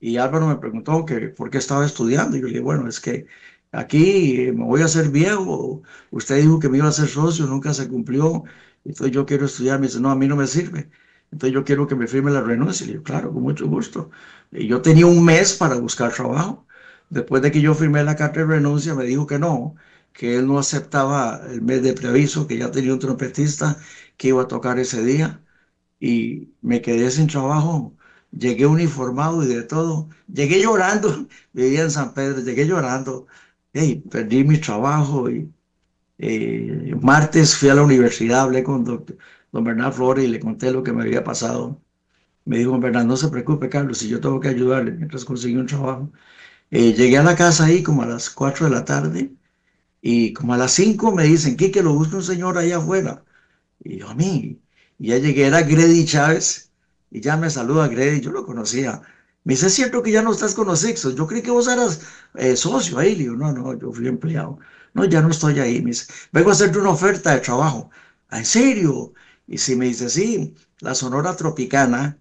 y Álvaro me preguntó que por qué estaba estudiando. Y yo le dije: bueno, es que aquí me voy a hacer viejo. Usted dijo que me iba a hacer socio, nunca se cumplió. Entonces yo quiero estudiar. Me dice: no, a mí no me sirve. Entonces yo quiero que me firme la renuncia. Y le digo: claro, con mucho gusto. Y yo tenía un mes para buscar trabajo. Después de que yo firmé la carta de renuncia, me dijo que no, que él no aceptaba el mes de preaviso, que ya tenía un trompetista que iba a tocar ese día. Y me quedé sin trabajo. Llegué uniformado y de todo. Llegué llorando. Vivía en San Pedro. Llegué llorando. Hey, perdí mi trabajo. Y martes fui a la universidad, hablé con don Bernal Flores y le conté lo que me había pasado. Me dijo: Bernal, no se preocupe, Carlos, si yo tengo que ayudarle mientras consigo un trabajo. Llegué a la casa ahí como a las 4 de la tarde y como a las 5 me dicen: Quique, lo busca un señor allá afuera. Y yo: a mí. Y ya llegué, era Grady Chávez, y ya me saluda Grady, yo lo conocía. Me dice: ¿es cierto que ya no estás con los Ixos? Yo creí que vos eras socio ahí. Le digo: no, yo fui empleado. No, ya no estoy ahí. Me dice: vengo a hacerte una oferta de trabajo. ¿Ah, en serio? Y si me dice: sí, la Sonora Tropicana,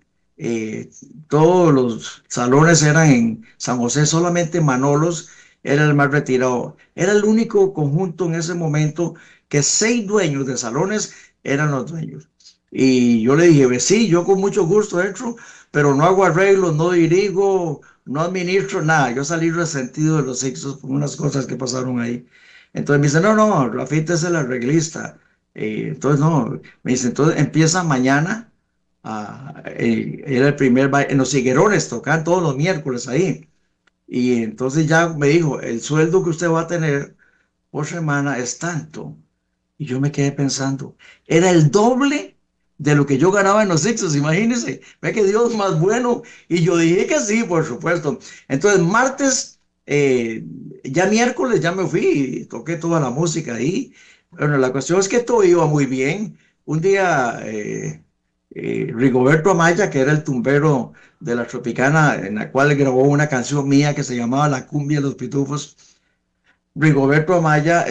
todos los salones eran en San José, solamente Manolos era el más retirado. Era el único conjunto en ese momento que 6 dueños de salones eran los dueños. Y yo le dije: pues sí, yo con mucho gusto entro, pero no hago arreglos, no dirijo, no administro nada. Yo salí resentido de los Ixos por unas cosas que pasaron ahí. Entonces me dice: no, Rafita es el arreglista. Entonces no, me dice: entonces empieza mañana. Era el primer baile en los Higuerones, tocan todos los miércoles ahí. Y entonces ya me dijo: el sueldo que usted va a tener por semana es tanto. Y yo me quedé pensando, era el doble de lo que yo ganaba en los Ixos, imagínense. Ve que Dios más bueno. Y yo dije que sí, por supuesto. Entonces martes, ya miércoles ya me fui y toqué toda la música ahí. Bueno, la cuestión es que todo iba muy bien. Un día Rigoberto Amaya, que era el tumbero de la Tropicana, en la cual grabó una canción mía que se llamaba La Cumbia de los Pitufos. Rigoberto Amaya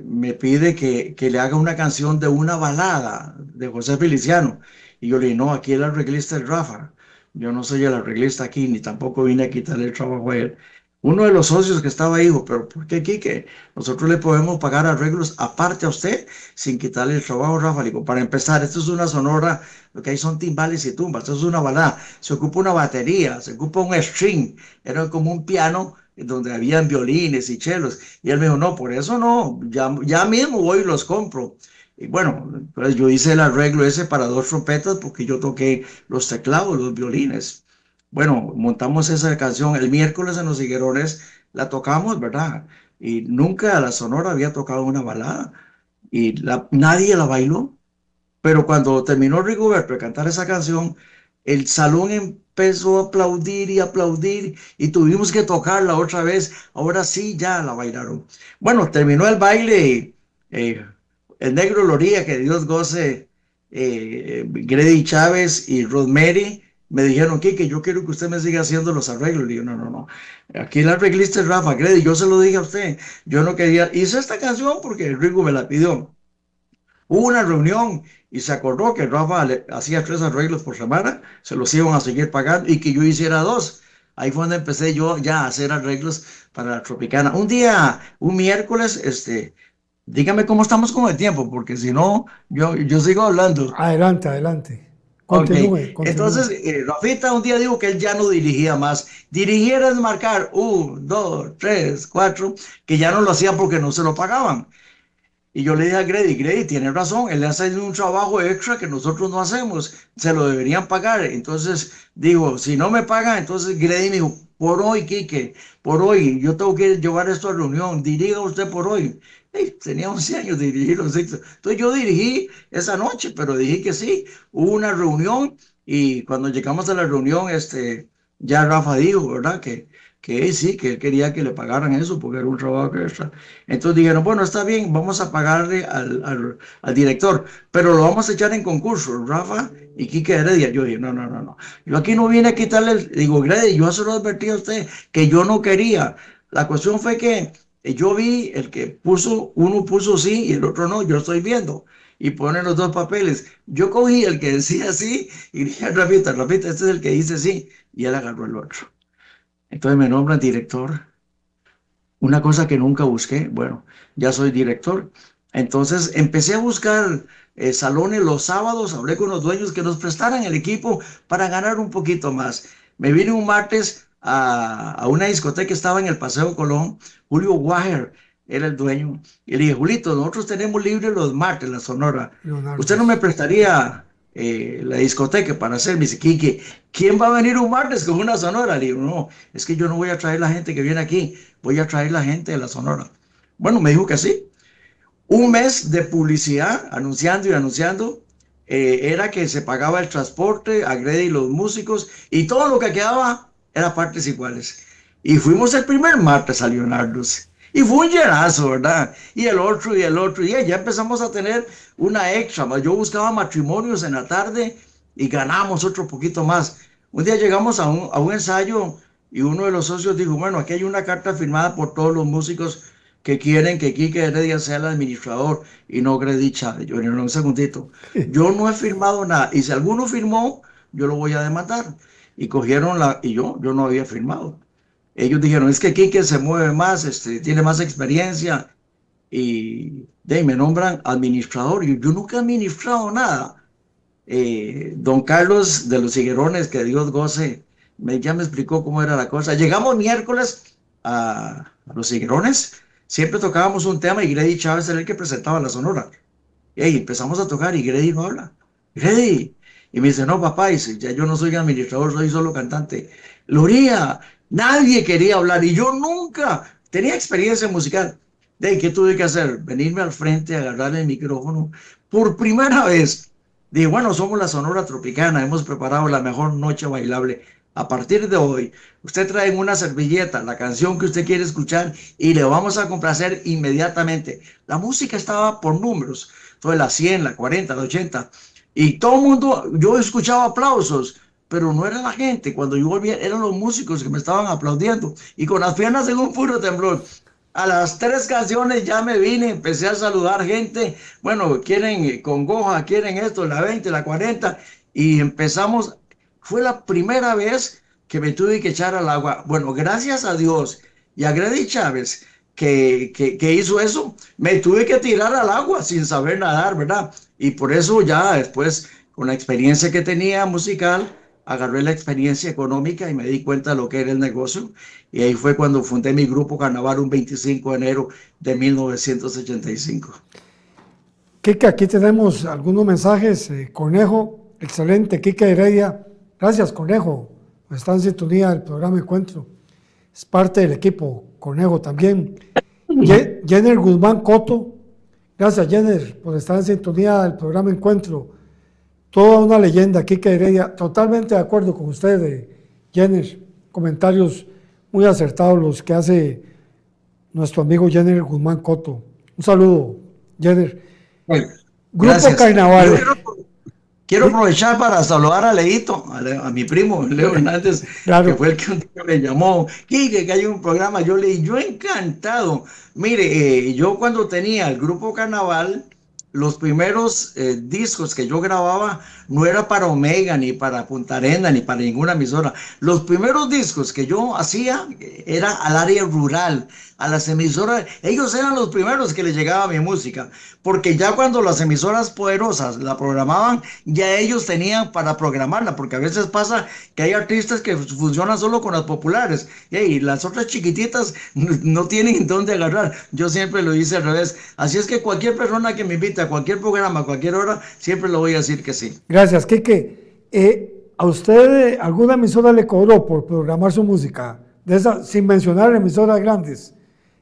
me pide que le haga una canción de una balada de José Feliciano. Y yo le dije: no, aquí el arreglista es Rafa. Yo no soy el arreglista aquí, ni tampoco vine a quitarle el trabajo a él. Uno de los socios que estaba ahí dijo: pero ¿por qué, Quique? Nosotros le podemos pagar arreglos aparte a usted sin quitarle el trabajo, Rafa. Le digo: para empezar, esto es una sonora, lo que hay son timbales y tumbas, esto es una balada. Se ocupa una batería, se ocupa un string, era como un piano donde habían violines y chelos. Y él me dijo: no, por eso no, ya mismo voy y los compro. Y bueno, pues yo hice el arreglo ese para 2 trompetas porque yo toqué los teclados, los violines. Bueno, montamos esa canción el miércoles en Los Higuerones, la tocamos, ¿verdad? Y nunca la Sonora había tocado una balada y nadie la bailó. Pero cuando terminó Rigoberto de cantar esa canción, el salón empezó a aplaudir y tuvimos que tocarla otra vez. Ahora sí, ya la bailaron. Bueno, terminó el baile y el negro Loría, que Dios goce, Grady Chávez y Rosemary me dijeron, que yo quiero que usted me siga haciendo los arreglos. Le digo, no, no, no. Aquí el arreglista es Rafa Grady, yo se lo dije a usted. Yo no quería, hice esta canción porque Rigo me la pidió. Hubo una reunión y se acordó que Rafa hacía 3 arreglos por semana, se los iban a seguir pagando y que yo hiciera 2. Ahí fue donde empecé yo ya a hacer arreglos para la Tropicana. Un día, un miércoles, dígame cómo estamos con el tiempo, porque si no, yo sigo hablando. Adelante, adelante. Ok, Continúe, continúe. entonces Rafita un día dijo que él ya no dirigía más. Dirigir es marcar 1, 2, 3, 4, que ya no lo hacía porque no se lo pagaban. Y yo le dije a Grady tiene razón, él hace un trabajo extra que nosotros no hacemos, se lo deberían pagar. Entonces digo, si no me pagan, entonces Grady me dijo, por hoy, Quique, por hoy, yo tengo que llevar esto a reunión, dirija usted por hoy. Tenía 11 años de dirigir los Sixtos. Entonces yo dirigí esa noche, pero dije que sí, hubo una reunión y cuando llegamos a la reunión, ya Rafa dijo, ¿verdad? Que sí, que él quería que le pagaran eso porque era un trabajo extra. Entonces dijeron, bueno, está bien, vamos a pagarle al director, pero lo vamos a echar en concurso, Rafa y Quique Heredia. Yo dije, no, no, no, no. Yo aquí no vine a quitarle, digo, Grady, yo se lo advertí a usted que yo no quería. La cuestión fue que yo vi el que puso, uno puso sí y el otro no, yo estoy viendo. Y ponen los 2 papeles. Yo cogí el que decía sí y dije a Rafita, este es el que dice sí. Y él agarró el otro. Entonces me nombran director. Una cosa que nunca busqué, bueno, ya soy director. Entonces empecé a buscar salones los sábados, hablé con los dueños que nos prestaran el equipo para ganar un poquito más. Me vine un martes a una discoteca que estaba en el Paseo Colón, Julio Wager era el dueño, y le dije, Julito, nosotros tenemos libre los martes la Sonora, Leonardo. ¿usted no me prestaría la discoteca para hacer? Me dice, Quique, ¿quién va a venir un martes con una Sonora? Le digo, no, es que yo no voy a traer la gente que viene aquí, voy a traer la gente de la Sonora. Bueno, me dijo que sí. Un mes de publicidad, anunciando y anunciando, era que se pagaba el transporte, agrede y los músicos, y todo lo que quedaba era partes iguales. Y fuimos el primer martes a Leonardo's. Y fue un llenazo, ¿verdad? Y el otro, y ya empezamos a tener una extra. Yo buscaba matrimonios en la tarde y ganamos otro poquito más. Un día llegamos a un ensayo y uno de los socios dijo, bueno, aquí hay una carta firmada por todos los músicos que quieren que Quique Heredia sea el administrador y no Grady Chávez. Yo, no, un segundito, yo no he firmado nada y si alguno firmó, yo lo voy a demandar. Y cogieron y yo no había firmado. Ellos dijeron, es que Quique se mueve más, tiene más experiencia y me nombran administrador. Yo nunca he administrado nada. Don Carlos de los Higuerones, que Dios goce, ya me explicó cómo era la cosa. Llegamos miércoles a los Higuerones, siempre tocábamos un tema y Grady Chávez era el que presentaba la Sonora. Empezamos a tocar y Grady no habla. Grady. Y me dice, no, papá, dice, ya yo no soy administrador, soy solo cantante. Loría, nadie quería hablar y yo nunca tenía experiencia musical. ¿Qué tuve que hacer? Venirme al frente, agarrar el micrófono. Por primera vez, dije, bueno, somos la Sonora Tropicana, hemos preparado la mejor noche bailable. A partir de hoy, usted trae en una servilleta la canción que usted quiere escuchar y le vamos a complacer inmediatamente. La música estaba por números, entonces la 100, la 40, la 80. Y todo el mundo, yo escuchaba aplausos, pero no era la gente. Cuando yo volví, eran los músicos que me estaban aplaudiendo y con las piernas en un puro temblor. A las 3 canciones ya me vine, empecé a saludar gente. Bueno, quieren congoja, quieren esto, la 20, la 40. Y empezamos, fue la primera vez que me tuve que echar al agua. Bueno, gracias a Dios y a Grady Chávez que hizo eso, me tuve que tirar al agua sin saber nadar, ¿verdad? Y por eso ya después, con la experiencia que tenía musical, agarré la experiencia económica y me di cuenta de lo que era el negocio. Y ahí fue cuando fundé mi grupo Carnaval un 25 de enero de 1985. Quique, aquí tenemos algunos mensajes. Conejo, excelente. Quique Heredia, gracias, Conejo. está en sintonía del programa Encuentro. Es parte del equipo Conejo también. Jenner Guzmán Coto, gracias Jenner por estar en sintonía del programa Encuentro. Toda una leyenda, Quique Heredia, totalmente de acuerdo con usted, Jenner. Comentarios muy acertados los que hace nuestro amigo Jenner Guzmán Coto. Un saludo, Jenner. Bueno, Grupo gracias. Carnaval. Quiero aprovechar para saludar a Leito, a mi primo Leo Hernández, Claro. que fue el que un día me llamó, Quique, que hay un programa. Yo le dije, yo encantado. Mire, yo cuando tenía el Grupo Carnaval, los primeros discos que yo grababa no era para Omega, ni para Punta Arena, ni para ninguna emisora. Los primeros discos que yo hacía era al área rural, a las emisoras. Ellos eran los primeros que les llegaba mi música, porque ya cuando las emisoras poderosas la programaban, ya ellos tenían para programarla, porque a veces pasa que hay artistas que funcionan solo con las populares, y las otras chiquititas no tienen dónde agarrar. Yo siempre lo hice al revés. Así es que cualquier persona que me invite a cualquier programa, a cualquier hora, siempre le voy a decir que sí. Gracias, Quique. ¿A usted alguna emisora le cobró por programar su música? De esa, sin mencionar emisoras grandes.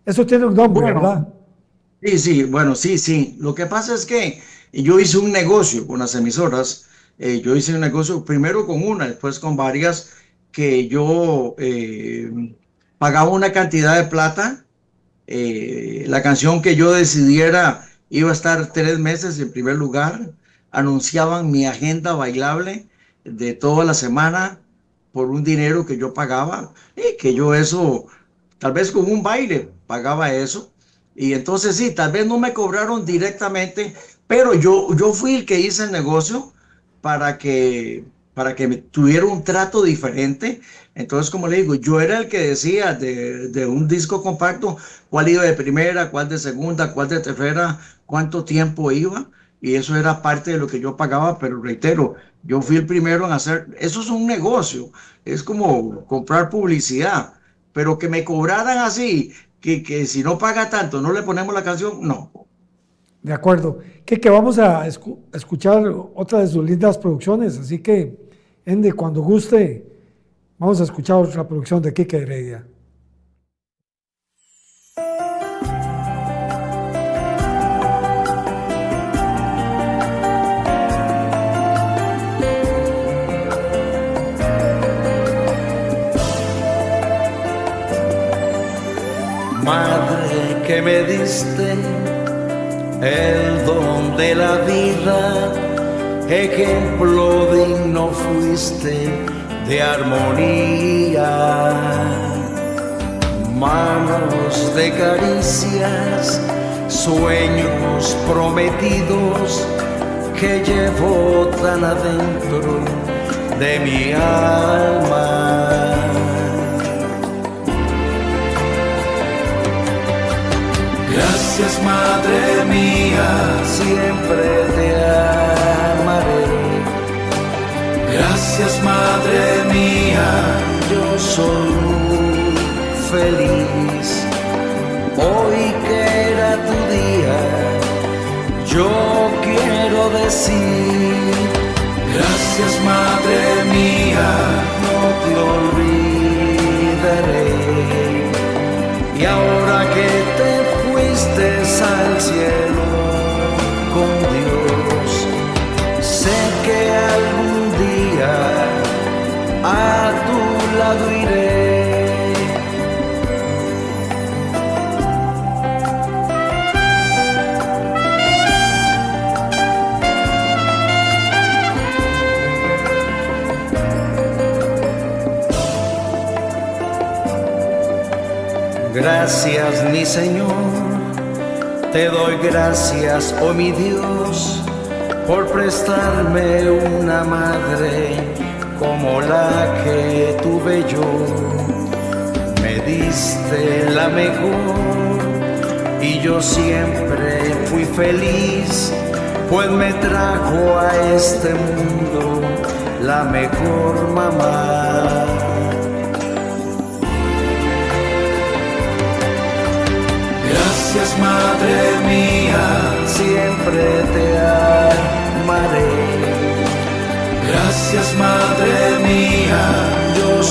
Eso tiene un nombre, Bueno, ¿verdad? Sí. Lo que pasa es que yo hice un negocio con las emisoras. Yo hice un negocio primero con una, después con varias, que yo pagaba una cantidad de plata. La canción que yo decidiera iba a estar 3 meses en primer lugar. Anunciaban mi agenda bailable de toda la semana por un dinero que yo pagaba, y que yo eso, tal vez con un baile, pagaba eso. Y entonces sí, tal vez no me cobraron directamente, pero yo fui el que hice el negocio para que me tuviera un trato diferente. Entonces, como le digo, yo era el que decía de un disco compacto cuál iba de primera, cuál de segunda, cuál de tercera, cuánto tiempo iba, y eso era parte de lo que yo pagaba. Pero reitero, yo fui el primero en hacer, eso es un negocio, es como comprar publicidad, pero que me cobraran así, que si no paga tanto no le ponemos la canción, no. De acuerdo. Que vamos a escuchar otra de sus lindas producciones, así que, Ende, cuando guste, vamos a escuchar otra producción de Quique Heredia. Madre que me diste el don de la vida, ejemplo digno fuiste de armonía, manos de caricias, sueños prometidos que llevo tan adentro de mi alma. Gracias, madre mía, siempre te amaré. Gracias, madre mía, yo soy muy feliz. Hoy que era tu día, yo quiero decir: gracias, madre mía, no te olvidaré. Y ahora que te fuiste al cielo con Dios, sé que algún día a tu lado iré. Gracias, mi Señor, te doy gracias, oh mi Dios, por prestarme una madre como la que tuve yo. Me diste la mejor y yo siempre fui feliz, pues me trajo a este mundo la mejor mamá. Gracias, madre mía, siempre te amaré. Gracias, madre mía, yo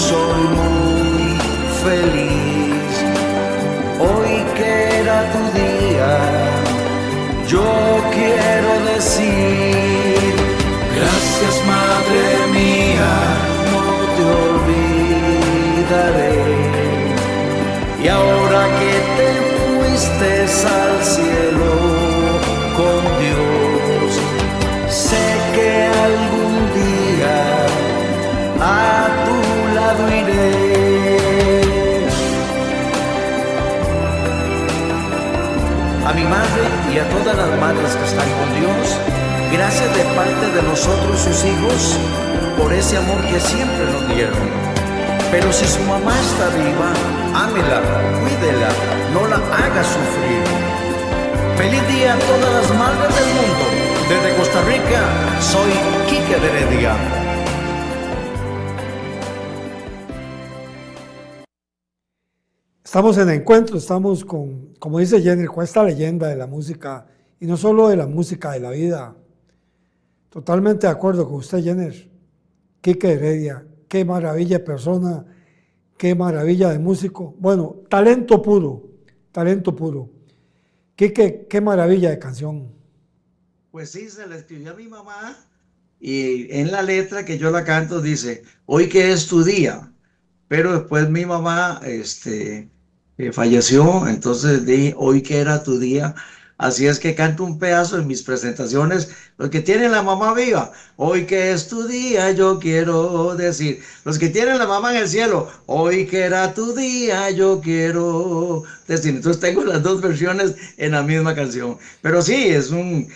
A mi madre y a todas las madres que están con Dios, gracias de parte de nosotros sus hijos por ese amor que siempre nos dieron. Pero si su mamá está viva, ámela, cuídela, no la haga sufrir. Feliz día a todas las madres del mundo. Desde Costa Rica, soy Quique de Heredia. Estamos en encuentro, estamos con, como dice Jenner, con esta leyenda de la música, y no solo de la música, de la vida. Totalmente de acuerdo con usted, Jenner. Quique Heredia, qué maravilla de persona, qué maravilla de músico. Bueno, talento puro, talento puro. Quique, qué maravilla de canción. Pues sí, se la escribió a mi mamá y en la letra que yo la canto dice, hoy que es tu día, pero después mi mamá falleció, entonces dije, hoy que era tu día, así es que canto un pedazo en mis presentaciones, los que tienen la mamá viva, hoy que es tu día, yo quiero decir, los que tienen la mamá en el cielo, hoy que era tu día, yo quiero decir, entonces tengo las dos versiones en la misma canción, pero sí, es un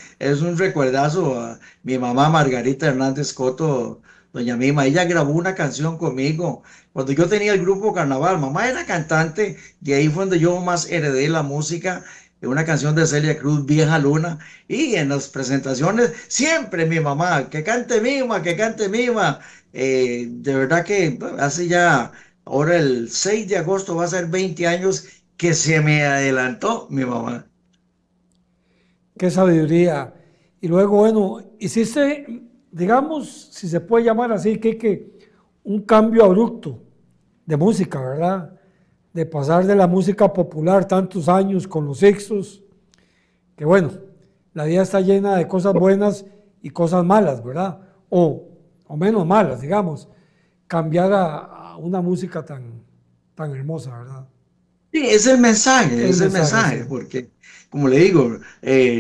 recuerdazo a mi mamá Margarita Hernández Coto, doña Mima, ella grabó una canción conmigo cuando yo tenía el grupo Carnaval, mamá era cantante, y ahí fue donde yo más heredé la música, una canción de Celia Cruz, Vieja Luna, y en las presentaciones siempre mi mamá, que cante Mima, que cante Mima. De verdad que hace ya, ahora el 6 de agosto va a ser 20 años que se me adelantó mi mamá. Qué sabiduría. Y luego, bueno, hiciste, digamos, si se puede llamar así, que un cambio abrupto de música, ¿verdad? De pasar de la música popular tantos años con los Sixtos, que bueno, la vida está llena de cosas buenas y cosas malas, ¿verdad? O menos malas, digamos, cambiar a una música tan hermosa, ¿verdad? Sí, es el mensaje, es el mensaje, Sí. porque como le digo,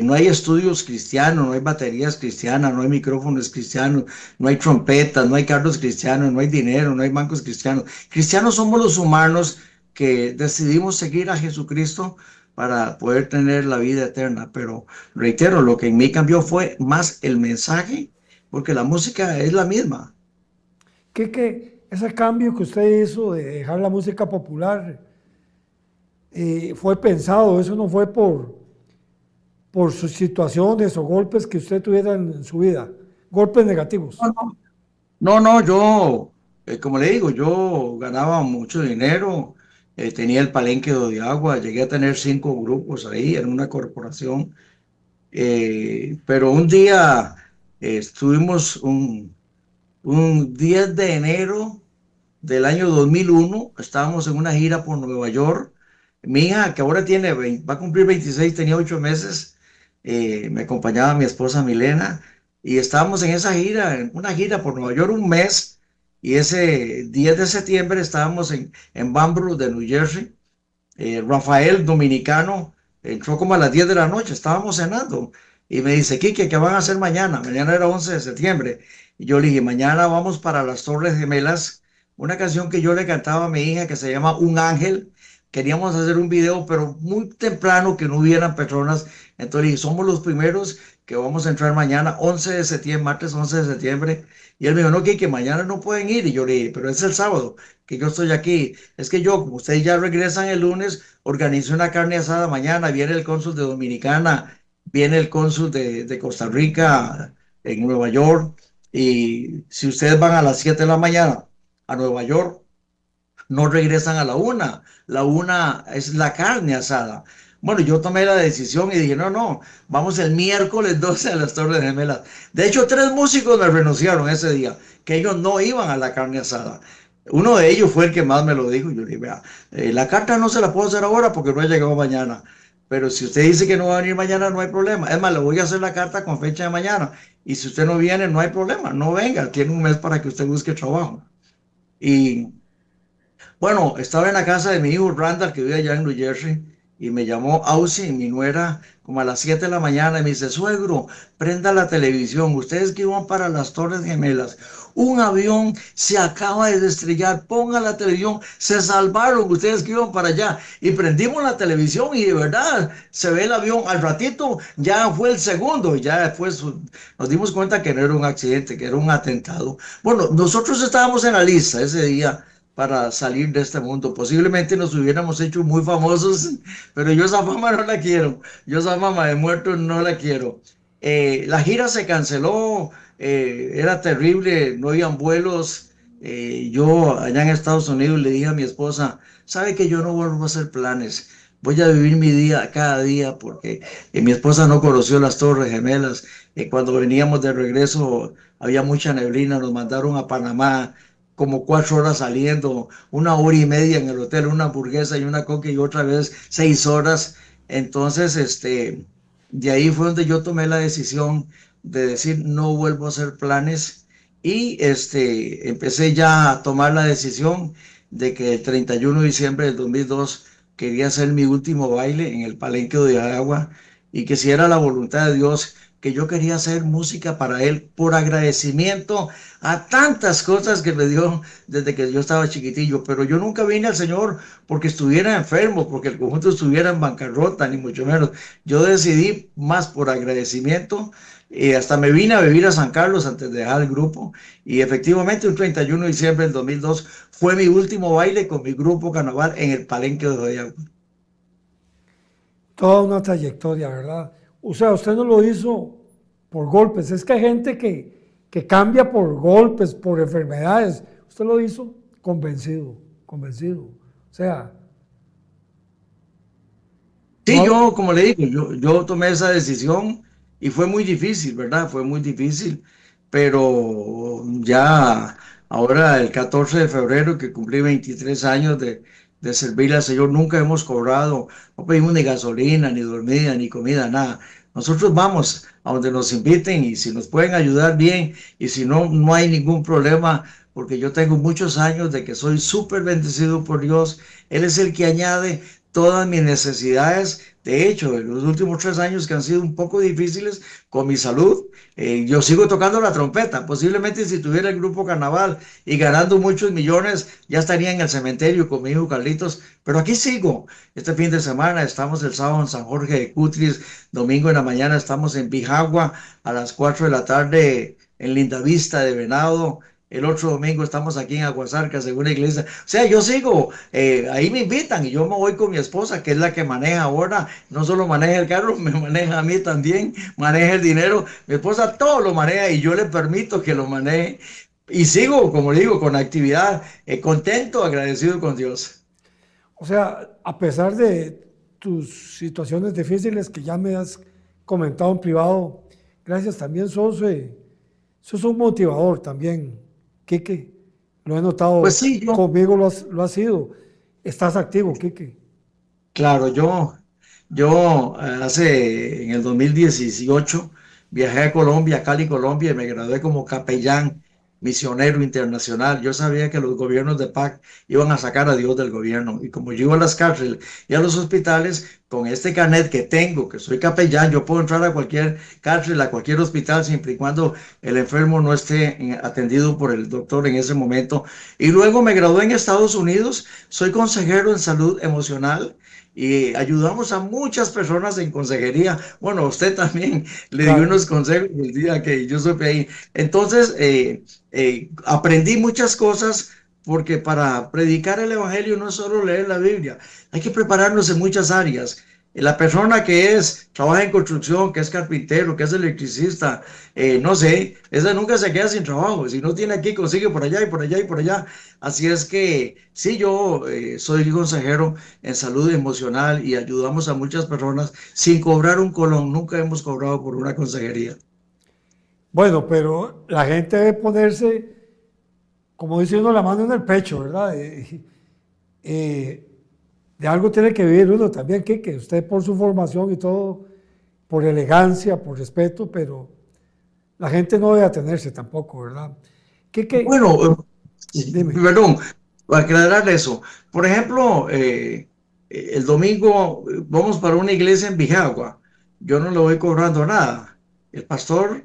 no hay estudios cristianos, no hay baterías cristianas, no hay micrófonos cristianos, no hay trompetas, no hay carros cristianos, no hay dinero, no hay bancos cristianos. Cristianos somos los humanos que decidimos seguir a Jesucristo para poder tener la vida eterna, pero reitero, lo que en mí cambió fue más el mensaje, porque la música es la misma. Que ese cambio que usted hizo de dejar la música popular fue pensado, eso no fue por sus situaciones o golpes que usted tuviera en su vida, golpes negativos. No, no, yo, como le digo, yo ganaba mucho dinero, tenía el palenque de Odiagua, llegué a tener 5 grupos ahí en una corporación, pero un día estuvimos un 10 de enero del año 2001, estábamos en una gira por Nueva York. Mi hija, que ahora tiene va a cumplir 26, tenía 8 meses, me acompañaba mi esposa Milena y estábamos en esa gira, en una gira por Nueva York un mes, y ese 10 de septiembre estábamos en Bamboo de New Jersey. Rafael, dominicano, entró como a las 10 de la noche, estábamos cenando y me dice, Quique, ¿qué van a hacer mañana? Mañana era 11 de septiembre. Y yo le dije, mañana vamos para las Torres Gemelas, una canción que yo le cantaba a mi hija que se llama Un Ángel. Queríamos hacer un video, pero muy temprano, que no hubieran personas. Entonces le dije, somos los primeros que vamos a entrar mañana, 11 de septiembre, martes 11 de septiembre. Y él me dijo, no, que mañana no pueden ir. Y yo le dije, pero es el sábado que yo estoy aquí. Es que yo, como ustedes ya regresan el lunes, organizo una carne asada mañana. Viene el cónsul de Dominicana, viene el cónsul de Costa Rica en Nueva York. Y si ustedes van a las 7 de la mañana a Nueva York, no regresan a la 1. La 1 es la carne asada. Bueno, yo tomé la decisión y dije, no, no, vamos el miércoles 12 a las Torres Gemelas. De hecho, 3 músicos me renunciaron ese día, que ellos no iban a la carne asada. Uno de ellos fue el que más me lo dijo. Yo le dije, vea, la carta no se la puedo hacer ahora porque no ha llegado mañana. Pero si usted dice que no va a venir mañana, no hay problema. Es más, le voy a hacer la carta con fecha de mañana. Y si usted no viene, no hay problema. No venga, tiene un mes para que usted busque trabajo. Y bueno, estaba en la casa de mi hijo Randall, que vive allá en New Jersey, y me llamó Ausi, mi nuera, como a las 7 de la mañana y me dice, suegro, prenda la televisión, ustedes que iban para las Torres Gemelas, un avión se acaba de estrellar, ponga la televisión, se salvaron ustedes que iban para allá. Y prendimos la televisión y de verdad se ve el avión. Al ratito ya fue el segundo, y ya después nos dimos cuenta que no era un accidente, que era un atentado. Bueno, nosotros estábamos en la lista ese día para salir de este mundo. Posiblemente nos hubiéramos hecho muy famosos, pero yo esa fama no la quiero. Yo esa fama de muerto no la quiero. La gira se canceló, era terrible, no habían vuelos. Yo allá en Estados Unidos le dije a mi esposa, sabe que yo no vuelvo a hacer planes. Voy a vivir mi día cada día porque mi esposa no conoció las Torres Gemelas. Cuando veníamos de regreso había mucha neblina, nos mandaron a Panamá como 4 horas saliendo, 1 hora y media en el hotel, una hamburguesa y una coca y otra vez 6 horas. Entonces, de ahí fue donde yo tomé la decisión de decir no vuelvo a hacer planes y empecé ya a tomar la decisión de que el 31 de diciembre del 2002 quería hacer mi último baile en el Palenque de Agua y que si era la voluntad de Dios, que yo quería hacer música para Él por agradecimiento a tantas cosas que me dio desde que yo estaba chiquitillo, pero yo nunca vine al Señor porque estuviera enfermo, porque el conjunto estuviera en bancarrota, ni mucho menos. Yo decidí más por agradecimiento y hasta me vine a vivir a San Carlos antes de dejar el grupo y efectivamente un 31 de diciembre del 2002 fue mi último baile con mi grupo Carnaval en el Palenque de Jodiagua. Toda una trayectoria, ¿verdad? O sea, usted no lo hizo por golpes, es que hay gente que cambia por golpes, por enfermedades. Usted lo hizo convencido, convencido. O sea... Sí, no- yo, como le digo, yo tomé esa decisión y fue muy difícil, ¿verdad? Fue muy difícil, pero ya ahora el 14 de febrero que cumplí 23 años de servirle al Señor, nunca hemos cobrado, no pedimos ni gasolina, ni dormida, ni comida, nada. Nosotros vamos a donde nos inviten y si nos pueden ayudar bien y si no, no hay ningún problema porque yo tengo muchos años de que soy súper bendecido por Dios. Él es el que añade todas mis necesidades. De hecho, en los últimos 3 años que han sido un poco difíciles con mi salud, yo sigo tocando la trompeta. Posiblemente si tuviera el grupo Carnaval y ganando muchos millones, ya estaría en el cementerio con mi hijo Carlitos. Pero aquí sigo. Este fin de semana estamos el sábado en San Jorge de Cutris, domingo en la mañana estamos en Bijagua, a las 4 de la tarde en Lindavista de Venado. El otro domingo estamos aquí en Aguasarca, según la iglesia. O sea, yo sigo, ahí me invitan y yo me voy con mi esposa, que es la que maneja ahora. No solo maneja el carro, me maneja a mí también, maneja el dinero. Mi esposa todo lo maneja y yo le permito que lo maneje. Y sigo, como digo, con actividad, contento, agradecido con Dios. O sea, a pesar de tus situaciones difíciles que ya me has comentado en privado, gracias, también sos un motivador también, Quique. Lo he Pues notado sí, yo, conmigo, lo has sido. Estás activo, Quique. claro, en el 2018 viajé a Colombia, a Cali, Colombia, y me gradué como capellán misionero internacional. Yo sabía que los gobiernos de PAC iban a sacar a Dios del gobierno. Y como yo iba a las cárceles y a los hospitales, con este carnet que tengo, que soy capellán, yo puedo entrar a cualquier cárcel, a cualquier hospital, siempre y cuando el enfermo no esté atendido por el doctor en ese momento. Y luego me gradué en Estados Unidos, soy consejero en salud emocional y ayudamos a muchas personas en consejería. Bueno, a usted también le di Claro. unos consejos el día que yo supe ahí. Entonces, aprendí muchas cosas porque para predicar el Evangelio no es solo leer la Biblia, hay que prepararnos en muchas áreas. La persona trabaja en construcción, que es carpintero, que es electricista, no sé, esa nunca se queda sin trabajo. Si no tiene aquí, consigue por allá y por allá y por allá. Así es que sí, yo soy consejero en salud emocional y ayudamos a muchas personas sin cobrar un colón. Nunca hemos cobrado por una consejería. Bueno, pero la gente debe ponerse, como dice uno, la mano en el pecho, ¿verdad? De algo tiene que vivir uno también, que usted por su formación y todo, por elegancia, por respeto, pero la gente no debe atenerse tampoco, ¿verdad? Que, Bueno, dime, perdón, para aclarar eso. Por ejemplo, El domingo vamos para una iglesia en Bijagua. Yo no le voy cobrando nada. El pastor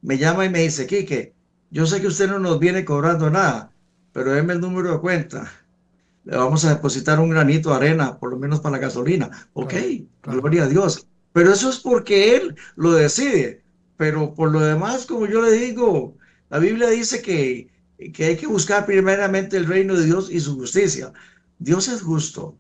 me llama y me dice, Quique, yo sé que usted no nos viene cobrando nada, pero déme el número de cuenta. Le vamos a depositar un granito de arena, por lo menos para la gasolina. Ok, Claro. gloria a Dios. Pero eso es porque Él lo decide. Pero por lo demás, como yo le digo, la Biblia dice que hay que buscar primeramente el reino de Dios y su justicia. Dios es justo.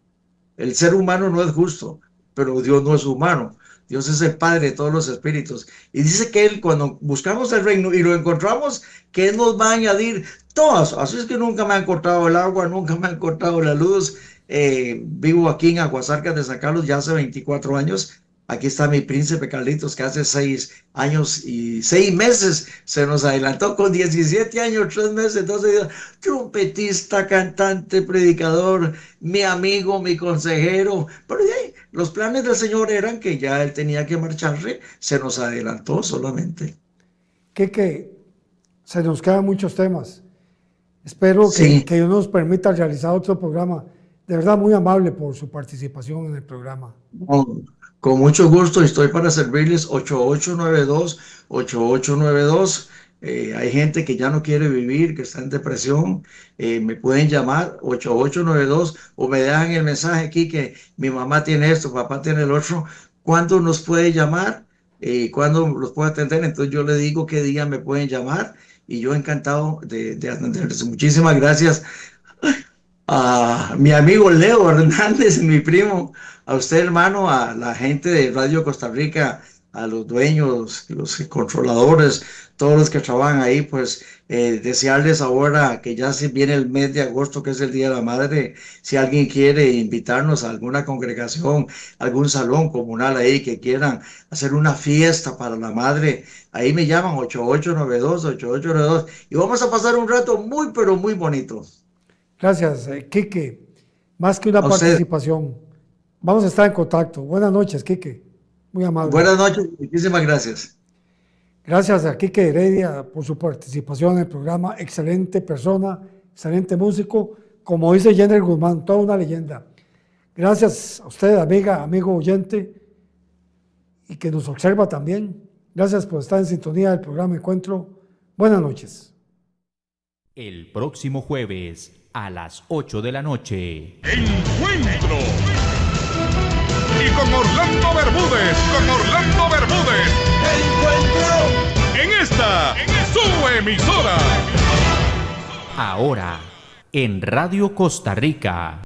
El ser humano no es justo, pero Dios no es humano. Dios es el Padre de todos los espíritus. Y dice que Él, cuando buscamos el reino y lo encontramos, que Él nos va a añadir todas. Así es que nunca me han cortado el agua, nunca me han cortado la luz. Vivo aquí en Aguasarcas de San Carlos ya hace 24 años. Aquí está mi príncipe Carlitos, que hace 6 años y 6 meses se nos adelantó con 17 años, 3 meses, 12 días. Trompetista, cantante, predicador, mi amigo, mi consejero. Pero los planes del Señor eran que ya él tenía que marcharse, se nos adelantó solamente. Que se nos quedan muchos temas. Espero Sí. que Dios nos permita realizar otro programa. De verdad, muy amable por su participación en el programa. Con mucho gusto, estoy para servirles 8892. Hay gente que ya no quiere vivir, que está en depresión. Me pueden llamar 8892 o me dejan el mensaje aquí que mi mamá tiene esto, papá tiene el otro. ¿Cuándo nos puede llamar? ¿Cuándo los puedo atender? Entonces yo le digo qué día me pueden llamar y yo encantado de atenderles. Muchísimas gracias a mi amigo Leo Hernández, mi primo, a usted hermano, a la gente de Radio Costa Rica, a los dueños, los controladores, todos los que trabajan ahí, pues desearles ahora que ya se viene el mes de agosto, que es el Día de la Madre, si alguien quiere invitarnos a alguna congregación, algún salón comunal ahí que quieran hacer una fiesta para la madre, ahí me llaman 8892 y vamos a pasar un rato muy, pero muy bonito. Gracias, Quique. Más que una A usted. participación. Vamos a estar en contacto. Buenas noches, Quique. Muy amable. Buenas noches, muchísimas gracias. Gracias a Quique Heredia por su participación en el programa. Excelente persona, excelente músico. Como dice Jenner Guzmán, toda una leyenda. Gracias a usted, amiga, amigo oyente, y que nos observa también. Gracias por estar en sintonía del programa Encuentro. Buenas noches. El próximo jueves a las 8 de la noche. Encuentro. Y con Orlando Bermúdez, en esta, su emisora. Ahora, en Radio Costa Rica.